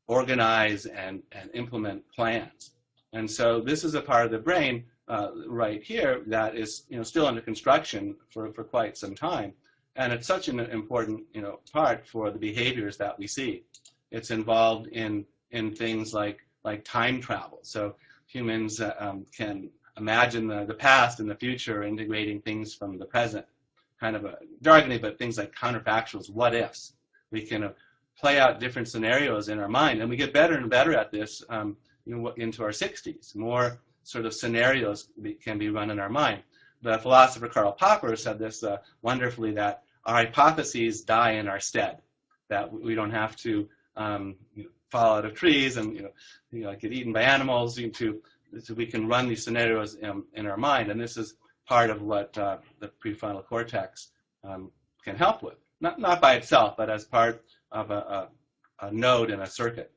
organize and implement plans. And so this is a part of the brain right here that is still under construction for quite some time. And it's such an important part for the behaviors that we see. It's involved in things like time travel. So humans can imagine the past and the future, integrating things from the present. Kind of jargony, but things like counterfactuals, what ifs. We can play out different scenarios in our mind, and we get better and better at this into our 60s. More sort of scenarios can be run in our mind. The philosopher Karl Popper said this wonderfully, that our hypotheses die in our stead, that we don't have to fall out of trees and get eaten by animals so we can run these scenarios in our mind. And this is part of what the prefrontal cortex can help with. Not by itself, but as part of a node in a circuit.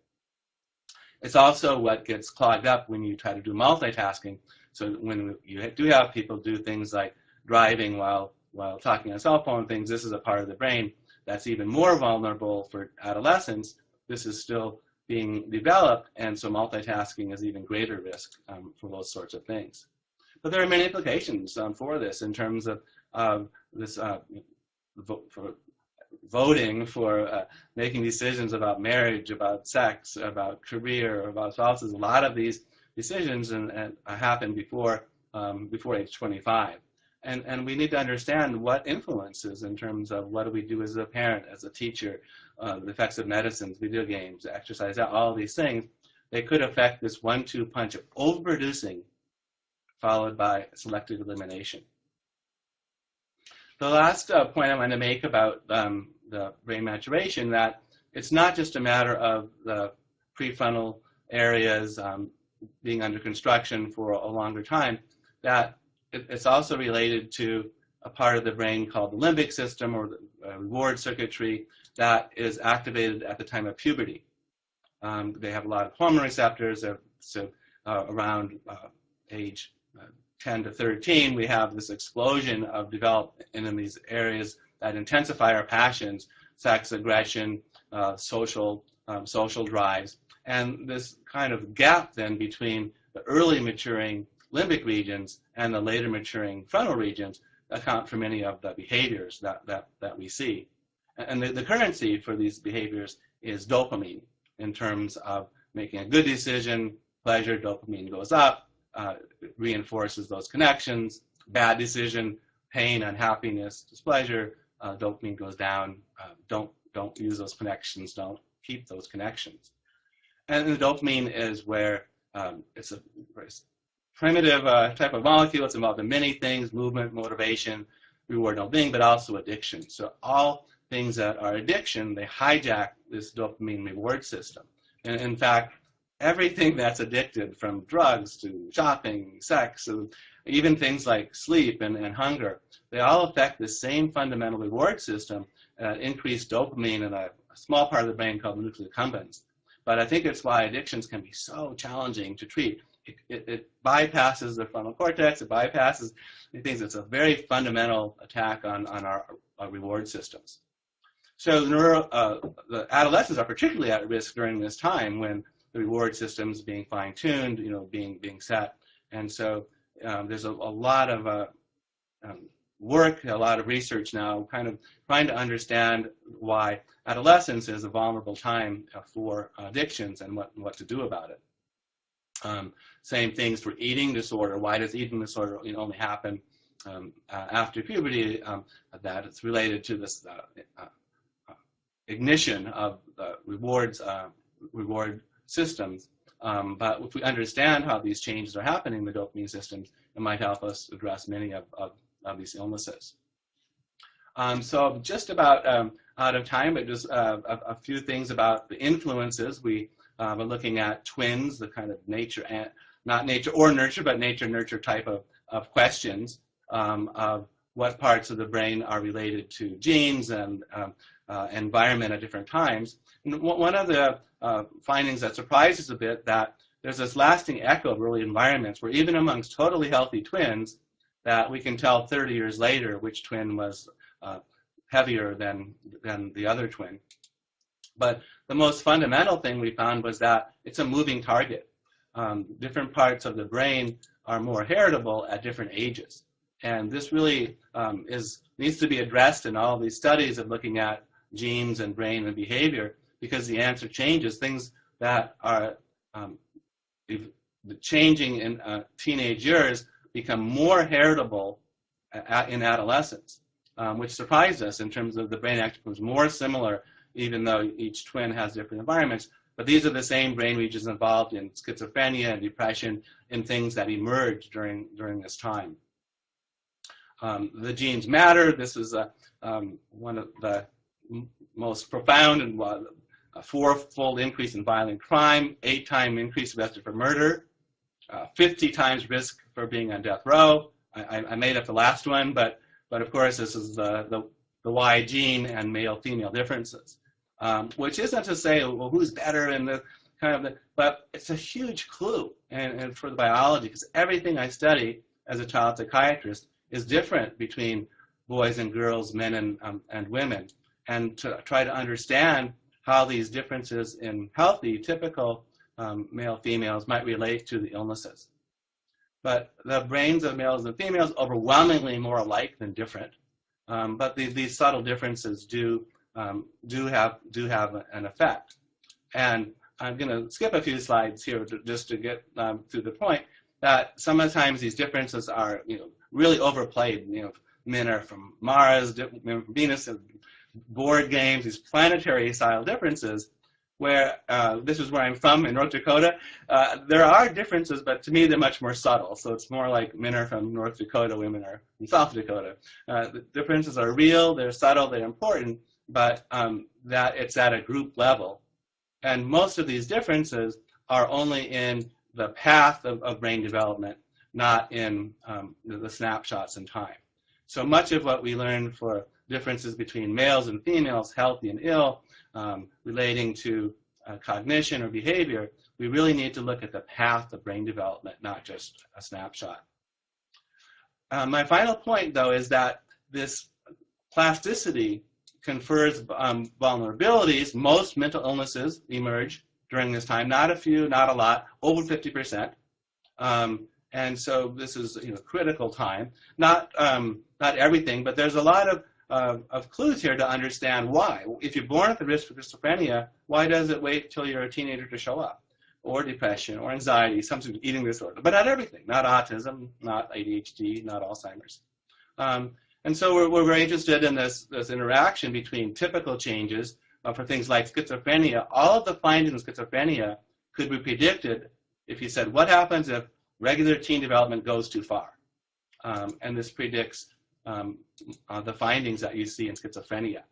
It's also what gets clogged up when you try to do multitasking. So when you do have people do things like driving while talking on cell phone things, this is a part of the brain that's even more vulnerable for adolescents. This is still being developed, and so multitasking is even greater risk for those sorts of things. But there are many implications for this in terms of this for voting, for making decisions about marriage, about sex, about career, about spouses. A lot of these decisions and happen before age 25. And we need to understand what influences in terms of what do we do as a parent, as a teacher, the effects of medicines, video games, exercise, all these things. They could affect this 1-2 punch of overproducing followed by selective elimination. The last point I want to make about the brain maturation, that it's not just a matter of the prefrontal areas being under construction for a longer time, that it's also related to a part of the brain called the limbic system, or the reward circuitry, that is activated at the time of puberty. They have a lot of hormone receptors, so around age 10 to 13, we have this explosion of development in these areas that intensify our passions, sex, aggression, social drives. And this kind of gap then between the early maturing limbic regions and the later maturing frontal regions account for many of the behaviors that we see. And the currency for these behaviors is dopamine. In terms of making a good decision, pleasure, dopamine goes up, reinforces those connections. Bad decision, pain, unhappiness, displeasure, dopamine goes down. Don't use those connections, don't keep those connections. And the dopamine is where it's a very primitive type of molecule. It's involved in many things: movement, motivation, reward, well-being, but also addiction. So all things that are addiction, they hijack this dopamine reward system. And in fact, everything that's addicted, from drugs to shopping, sex, and even things like sleep and hunger, they all affect the same fundamental reward system, increased dopamine in a small part of the brain called the nucleus accumbens. But I think it's why addictions can be so challenging to treat. It bypasses the frontal cortex, it bypasses things. It's a very fundamental attack on our reward systems. So the adolescents are particularly at risk during this time, when the reward system's being fine-tuned, being set. And so there's a lot of work, a lot of research now, kind of trying to understand why adolescence is a vulnerable time for addictions and what to do about it. Same things for eating disorder. Why does eating disorder only happen after puberty? That it's related to this ignition of reward systems. But if we understand how these changes are happening in the dopamine systems, it might help us address many of these illnesses. So just about out of time, but just a few things about the influences. We are looking at twins, the kind of nature, and not nature or nurture, but nature-nurture type of questions of what parts of the brain are related to genes and environment at different times. And one of the findings that surprises a bit, that there's this lasting echo of early environments, where even amongst totally healthy twins, that we can tell 30 years later which twin was heavier than the other twin. But the most fundamental thing we found was that it's a moving target. Different parts of the brain are more heritable at different ages. And this really needs to be addressed in all these studies of looking at genes and brain and behavior, because the answer changes. Things that are changing in teenage years become more heritable in adolescence, which surprised us in terms of the brain actually becomes more similar, even though each twin has different environments. But these are the same brain regions involved in schizophrenia and depression, in things that emerge during this time. The genes matter. This is one of the most profound, and a 4-fold increase in violent crime, 8-time increase invested for murder, 50 times risk for being on death row. I made up the last one, but of course this is the Y gene and male-female differences, which isn't to say, well, who's better in the kind of, but it's a huge clue and for the biology, because everything I study as a child psychiatrist is different between boys and girls, men and women, and to try to understand how these differences in healthy, typical male-females might relate to the illnesses. But the brains of males and females overwhelmingly more alike than different. But these subtle differences do do have an effect. And I'm going to skip a few slides here just to get to the point that sometimes these differences are, really overplayed. Men are from Mars, men from Venus, and board games, these planetary style differences. Where this is where I'm from in North Dakota. There are differences, but to me they're much more subtle. So it's more like men are from North Dakota, women are from South Dakota. The differences are real, they're subtle, they're important, but that it's at a group level. And most of these differences are only in the path of brain development, not in the snapshots in time. So much of what we learn for differences between males and females, healthy and ill, relating to cognition or behavior, we really need to look at the path of brain development, not just a snapshot. My final point, though, is that this plasticity confers vulnerabilities. Most mental illnesses emerge during this time, not a few, not a lot, over 50%. And so this is a critical time. Not everything, but there's a lot of clues here to understand why. If you're born at the risk of schizophrenia, why does it wait till you're a teenager to show up? Or depression, or anxiety, some sort of eating disorder. But not everything, not autism, not ADHD, not Alzheimer's. And so we're very interested in this interaction between typical changes for things like schizophrenia. All of the findings in schizophrenia could be predicted if you said, what happens if regular teen development goes too far? And this predicts the findings that you see in schizophrenia.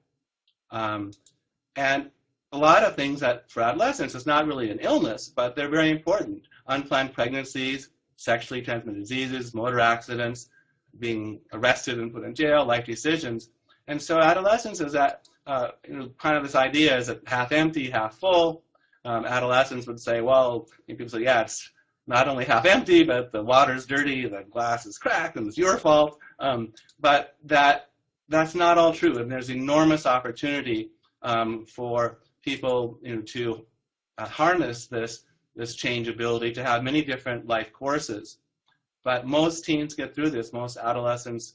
And a lot of things that for adolescents is not really an illness, but they're very important. Unplanned pregnancies, sexually transmitted diseases, motor accidents, being arrested and put in jail, life decisions. And so adolescence is that, kind of this idea is that half empty, half full. Adolescents would say, well, people say, yeah, it's not only half empty, but the water's dirty, the glass is cracked, and it's your fault. But that's not all true, and there's enormous opportunity for people to harness this changeability, to have many different life courses. But most teens get through this. Most adolescents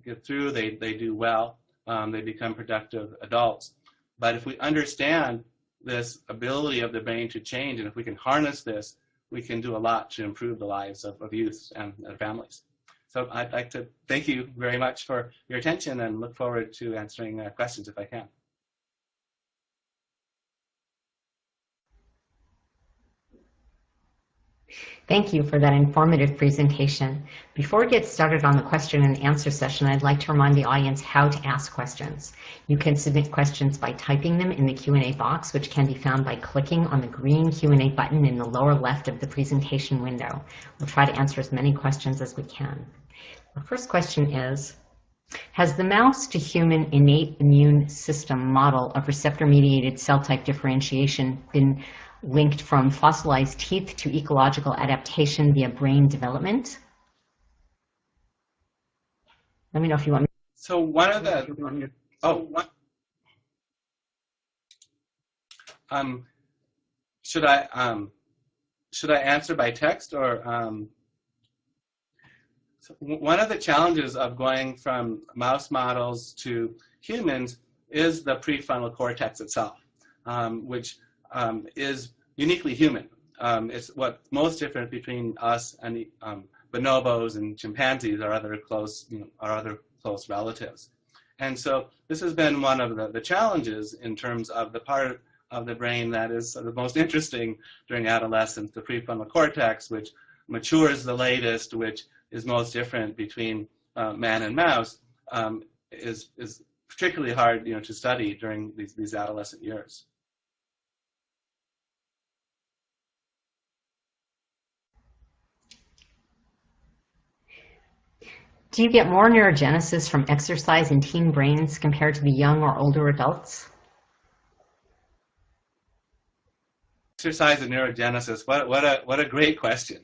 get through, they do well, they become productive adults. But if we understand this ability of the brain to change, and if we can harness this, we can do a lot to improve the lives of youth and families. So I'd like to thank you very much for your attention and look forward to answering questions if I can. Thank you for that informative presentation. Before we get started on the question and answer session, I'd like to remind the audience how to ask questions. You can submit questions by typing them in the Q&A box, which can be found by clicking on the green Q&A button in the lower left of the presentation window. We'll try to answer as many questions as we can. The first question is, has the mouse to human innate immune system model of receptor-mediated cell type differentiation been linked from fossilized teeth to ecological adaptation via brain development? Let me know if you want me. So one of the, should I answer by text or? So one of the challenges of going from mouse models to humans is the prefrontal cortex itself, which is uniquely human. It's what's most different between us and bonobos and chimpanzees, our other close relatives. And so this has been one of the challenges in terms of the part of the brain that is sort of most interesting during adolescence, the prefrontal cortex, which matures the latest, which is most different between man and mouse, is particularly hard to study during these adolescent years. Do you get more neurogenesis from exercise in teen brains compared to the young or older adults? Exercise and neurogenesis, what a great question.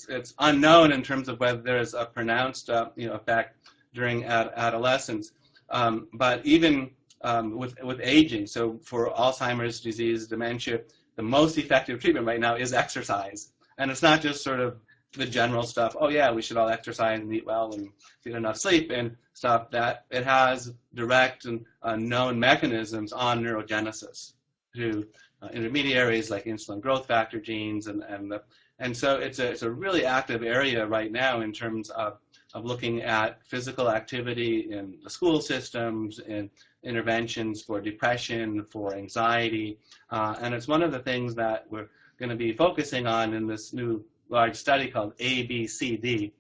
It's unknown in terms of whether there's a pronounced effect during adolescence, but even with aging. So for Alzheimer's disease, dementia, the most effective treatment right now is exercise, and it's not just sort of the general stuff, oh yeah, we should all exercise and eat well and get enough sleep and stuff, that it has direct and known mechanisms on neurogenesis through intermediaries like insulin growth factor genes, and so it's a really active area right now in terms of looking at physical activity in the school systems, in interventions for depression, for anxiety, and it's one of the things that we're going to be focusing on in this new large study called ABCD,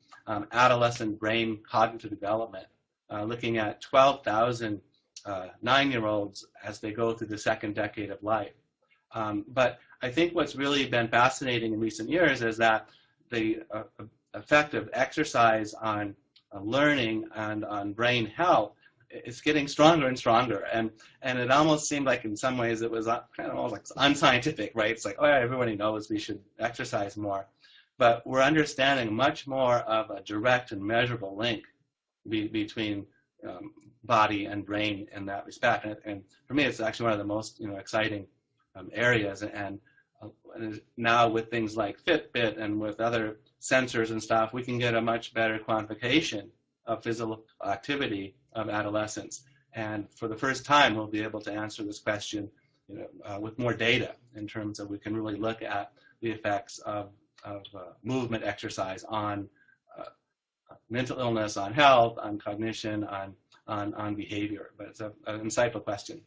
Adolescent Brain Cognitive Development, looking at 12,000 9-year-olds as they go through the second decade of life. But I think what's really been fascinating in recent years is that the effect of exercise on learning and on brain health is getting stronger and stronger, and it almost seemed like in some ways it was kind of almost like unscientific, right? It's like, oh yeah, everybody knows we should exercise more. But we're understanding much more of a direct and measurable link between body and brain in that respect. And for me, it's actually one of the most exciting areas. And now with things like Fitbit and with other sensors and stuff, we can get a much better quantification of physical activity of adolescents. And for the first time, we'll be able to answer this question with more data in terms of we can really look at the effects of movement exercise on mental illness, on health, on cognition, on behavior. But it's an insightful question.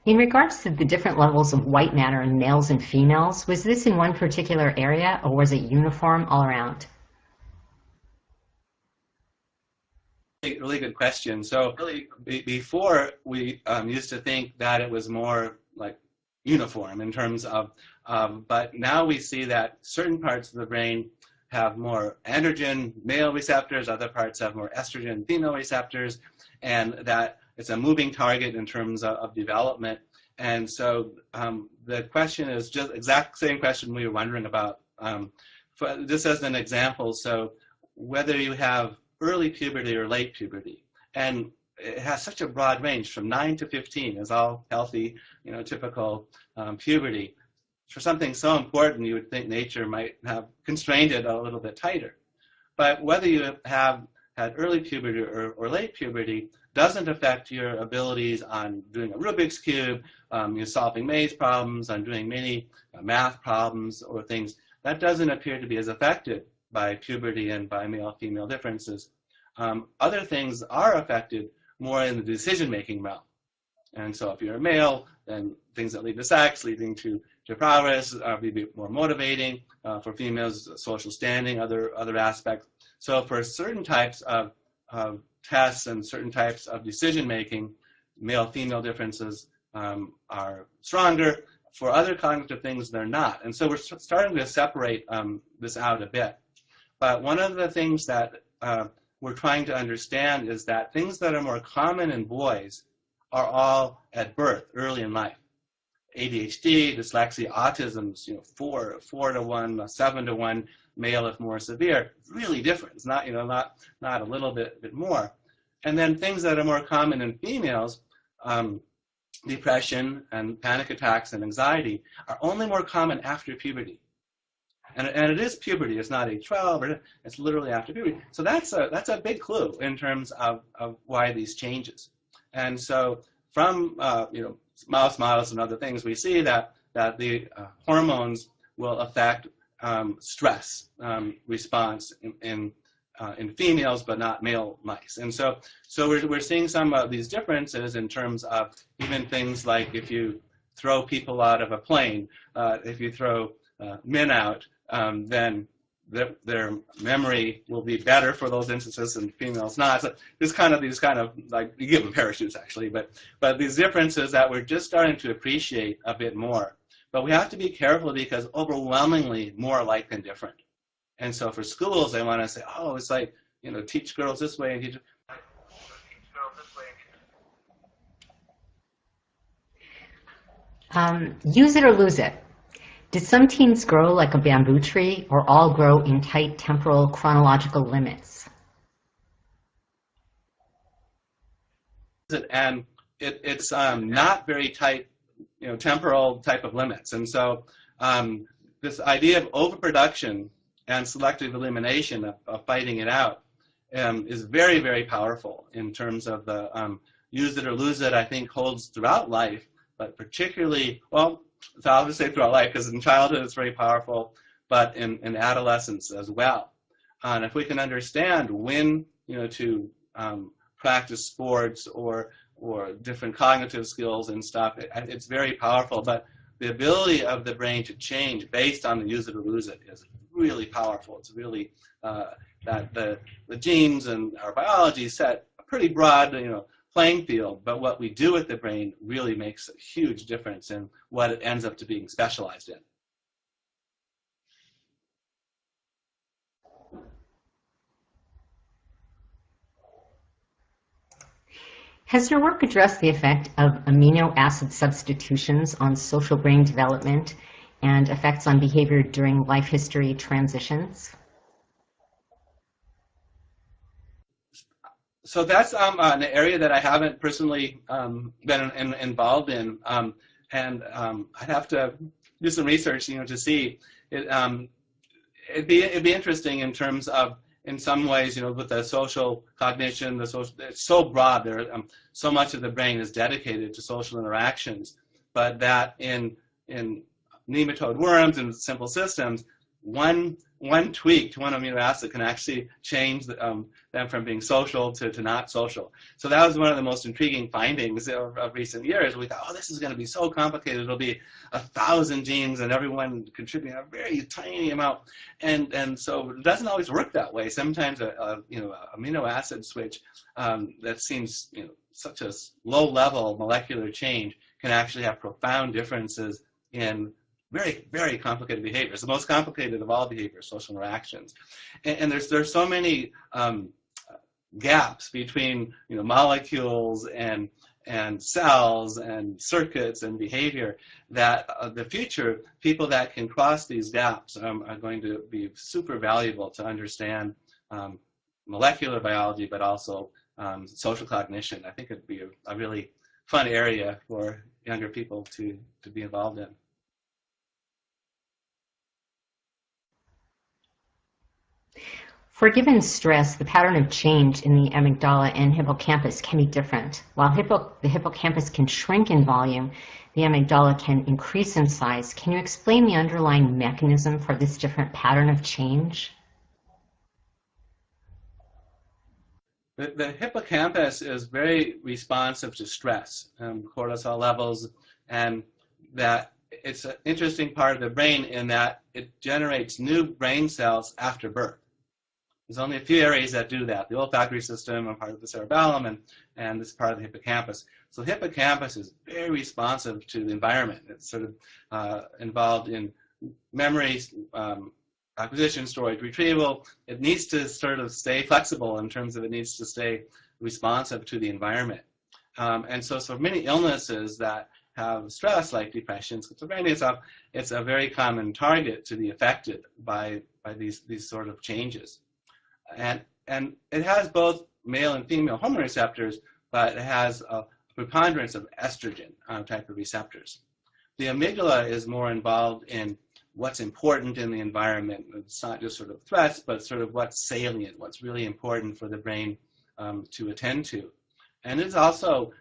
In regards to the different levels of white matter in males and females, was this in one particular area or was it uniform all around? Really good question. So really, before we used to think that it was more like uniform in terms of, but now we see that certain parts of the brain have more androgen male receptors, other parts have more estrogen female receptors, and that it's a moving target in terms of development. And so the question is just exact same question we were wondering about. Just as an example, so whether you have early puberty or late puberty, and it has such a broad range from 9 to 15 is all healthy, typical puberty. For something so important, you would think nature might have constrained it a little bit tighter. But whether you have had early puberty or late puberty doesn't affect your abilities on doing a Rubik's Cube, you're solving maze problems, on doing many math problems or things. That doesn't appear to be as affected by puberty and by male-female differences. Other things are affected more in the decision-making realm. And so if you're a male, then things that lead to sex, leading to prowess, will be more motivating. For females, social standing, other aspects. So for certain types of tests and certain types of decision-making, male-female differences are stronger. For other cognitive things, they're not. And so we're starting to separate this out a bit. But one of the things that we're trying to understand is that things that are more common in boys are all at birth, early in life. ADHD, dyslexia, autism's 4 to 1, 7 to 1, male if more severe, really different. It's not not a little bit more. And then things that are more common in females, depression and panic attacks and anxiety, are only more common after puberty. And it is puberty. It's not age 12. It's literally after puberty. So that's a big clue in terms of why these changes. And so from mouse models and other things, we see that the hormones will affect stress response in females, but not male mice. And so we're seeing some of these differences in terms of even things like if you throw people out of a plane, if you throw men out, then their memory will be better for those instances and females not. So these kind of like, you give them parachutes actually, but these differences that we're just starting to appreciate a bit more. But we have to be careful because overwhelmingly more alike than different. And so for schools, they want to say, oh, it's like, teach girls this way and teach girls this way. Use it or lose it. Did some teens grow like a bamboo tree or all grow in tight temporal chronological limits? And it's not very tight temporal type of limits. And so this idea of overproduction and selective elimination of fighting it out is very, very powerful in terms of the use it or lose it, I think, holds throughout life, but particularly, well, so I'll just say throughout life, because in childhood it's very powerful, but in adolescence as well. And if we can understand when to practice sports or different cognitive skills and stuff, it's very powerful. But the ability of the brain to change based on the use it or lose it is really powerful. It's really that the genes and our biology set a pretty broad playing field, but what we do with the brain really makes a huge difference in what it ends up to being specialized in. Has your work addressed the effect of amino acid substitutions on social brain development and effects on behavior during life history transitions? So that's an area that I haven't personally been involved in, and I'd have to do some research, to see. It'd be interesting in terms of, in some ways, with the social cognition, it's so broad. There, so much of the brain is dedicated to social interactions, but that in nematode worms and simple systems, one tweak to one amino acid can actually change them from being social to not social. So that was one of the most intriguing findings of recent years. We thought, oh, this is going to be so complicated. It'll be 1,000 genes and everyone contributing a very tiny amount. And so it doesn't always work that way. Sometimes a amino acid switch that seems such a low-level molecular change can actually have profound differences in very, very complicated behaviors. The most complicated of all behaviors, social interactions. And there's so many gaps between molecules and cells and circuits and behavior that the future people that can cross these gaps are going to be super valuable to understand molecular biology, but also social cognition. I think it'd be a really fun area for younger people to be involved in. For a given stress, the pattern of change in the amygdala and hippocampus can be different. While the hippocampus can shrink in volume, the amygdala can increase in size. Can you explain the underlying mechanism for this different pattern of change? The hippocampus is very responsive to stress, cortisol levels, and that it's an interesting part of the brain in that it generates new brain cells after birth. There's only a few areas that do that. The olfactory system and part of the cerebellum and this part of the hippocampus. So the hippocampus is very responsive to the environment. It's sort of involved in memory, acquisition, storage, retrieval. It needs to sort of stay flexible in terms of it needs to stay responsive to the environment. And so many illnesses that have stress, like depression, schizophrenia, it's a very common target to be affected by these sort of changes. And it has both male and female hormone receptors, but it has a preponderance of estrogen type of receptors. The amygdala is more involved in what's important in the environment. It's not just sort of threats, but sort of what's salient, what's really important for the brain to attend to. And it's also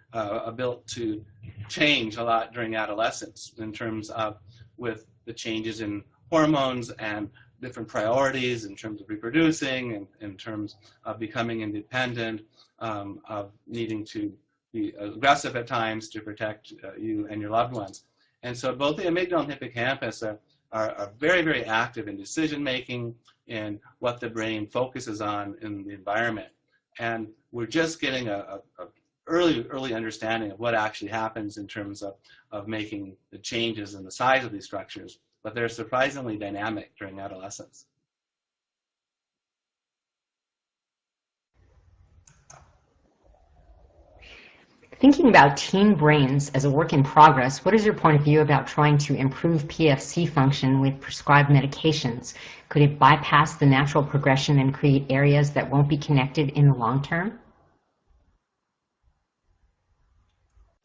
built to change a lot during adolescence in terms of with the changes in hormones and different priorities in terms of reproducing and in terms of becoming independent, of needing to be aggressive at times to protect you and your loved ones. And so both the amygdala and hippocampus are very, very active in decision making and what the brain focuses on in the environment. And we're just getting a early understanding of what actually happens in terms of making the changes in the size of these structures, but they're surprisingly dynamic during adolescence. Thinking about teen brains as a work in progress, what is your point of view about trying to improve PFC function with prescribed medications? Could it bypass the natural progression and create areas that won't be connected in the long term?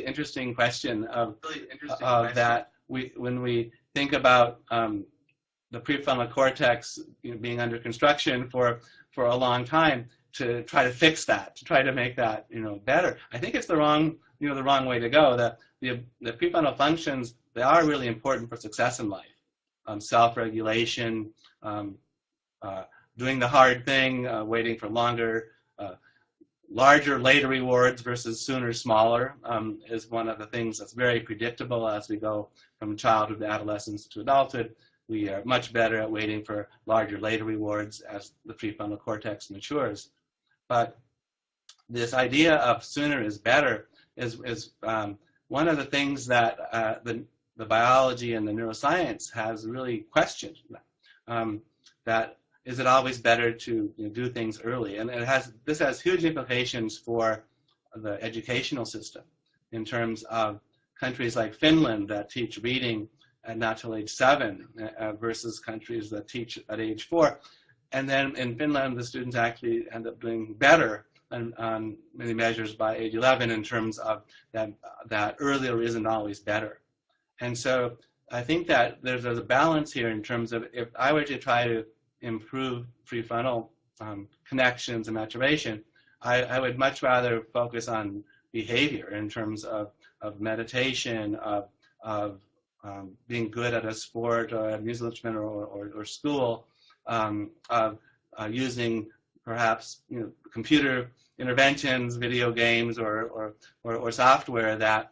interesting question of that when we think about the prefrontal cortex being under construction for a long time, to try to fix that, to try to make that better. I think it's the wrong way to go. That the prefrontal functions, they are really important for success in life. Self-regulation, doing the hard thing, waiting for larger, later rewards versus sooner, smaller, is one of the things that's very predictable as we go from childhood to adolescence to adulthood. We are much better at waiting for larger, later rewards as the prefrontal cortex matures. But this idea of sooner is better is one of the things that the biology and the neuroscience has really questioned. That is it always better to do things early? And this has huge implications for the educational system in terms of countries like Finland that teach reading not till age 7 versus countries that teach at age 4. And then in Finland, the students actually end up doing better on many measures by age 11 in terms of that earlier isn't always better. And so I think that there's a balance here in terms of if I were to try to improve prefrontal connections and maturation, I would much rather focus on behavior in terms of meditation, of being good at a sport or a musical instrument or school, of using perhaps computer interventions, video games, or software that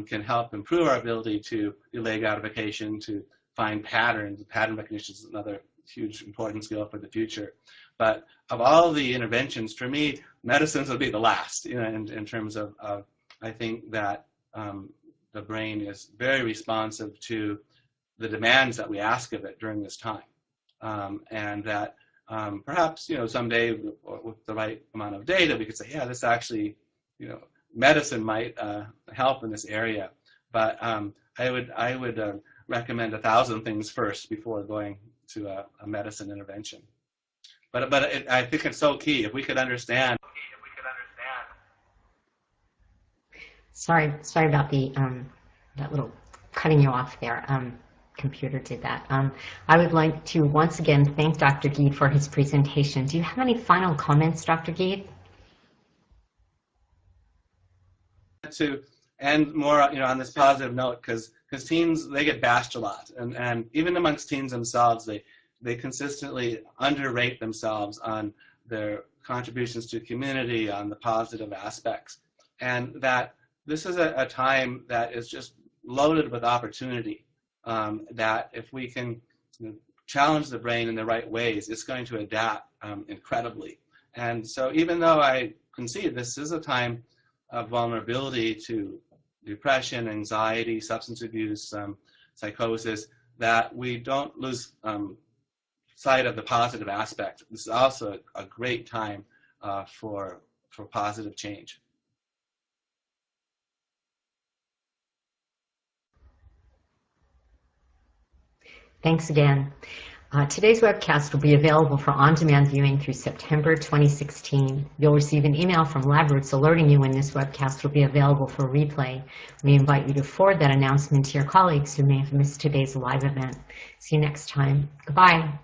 can help improve our ability to delay gratification, to find patterns. Pattern recognition is another huge important skill for the future. But of all the interventions, for me, medicines would be the last, in terms of I think that the brain is very responsive to the demands that we ask of it during this time. And that perhaps, someday with the right amount of data, we could say, yeah, this actually, medicine might help in this area. But I would recommend 1,000 things first before going to a medicine intervention. But I think it's so key. If we could understand. Sorry about the that little cutting you off there. Computer did that. I would like to once again thank Dr. Geed for his presentation. Do you have any final comments, Dr. Geed? To end more, on this positive note, because teens, they get bashed a lot, and even amongst teens themselves, they consistently underrate themselves on their contributions to community, on the positive aspects, and that this is a time that is just loaded with opportunity. That if we can challenge the brain in the right ways, it's going to adapt incredibly. And so even though I concede this is a time of vulnerability to depression, anxiety, substance abuse, psychosis, that we don't lose sight of the positive aspect. This is also a great time for positive change. Thanks again. Today's webcast will be available for on-demand viewing through September 2016. You'll receive an email from LabRoots alerting you when this webcast will be available for replay. We invite you to forward that announcement to your colleagues who may have missed today's live event. See you next time. Goodbye.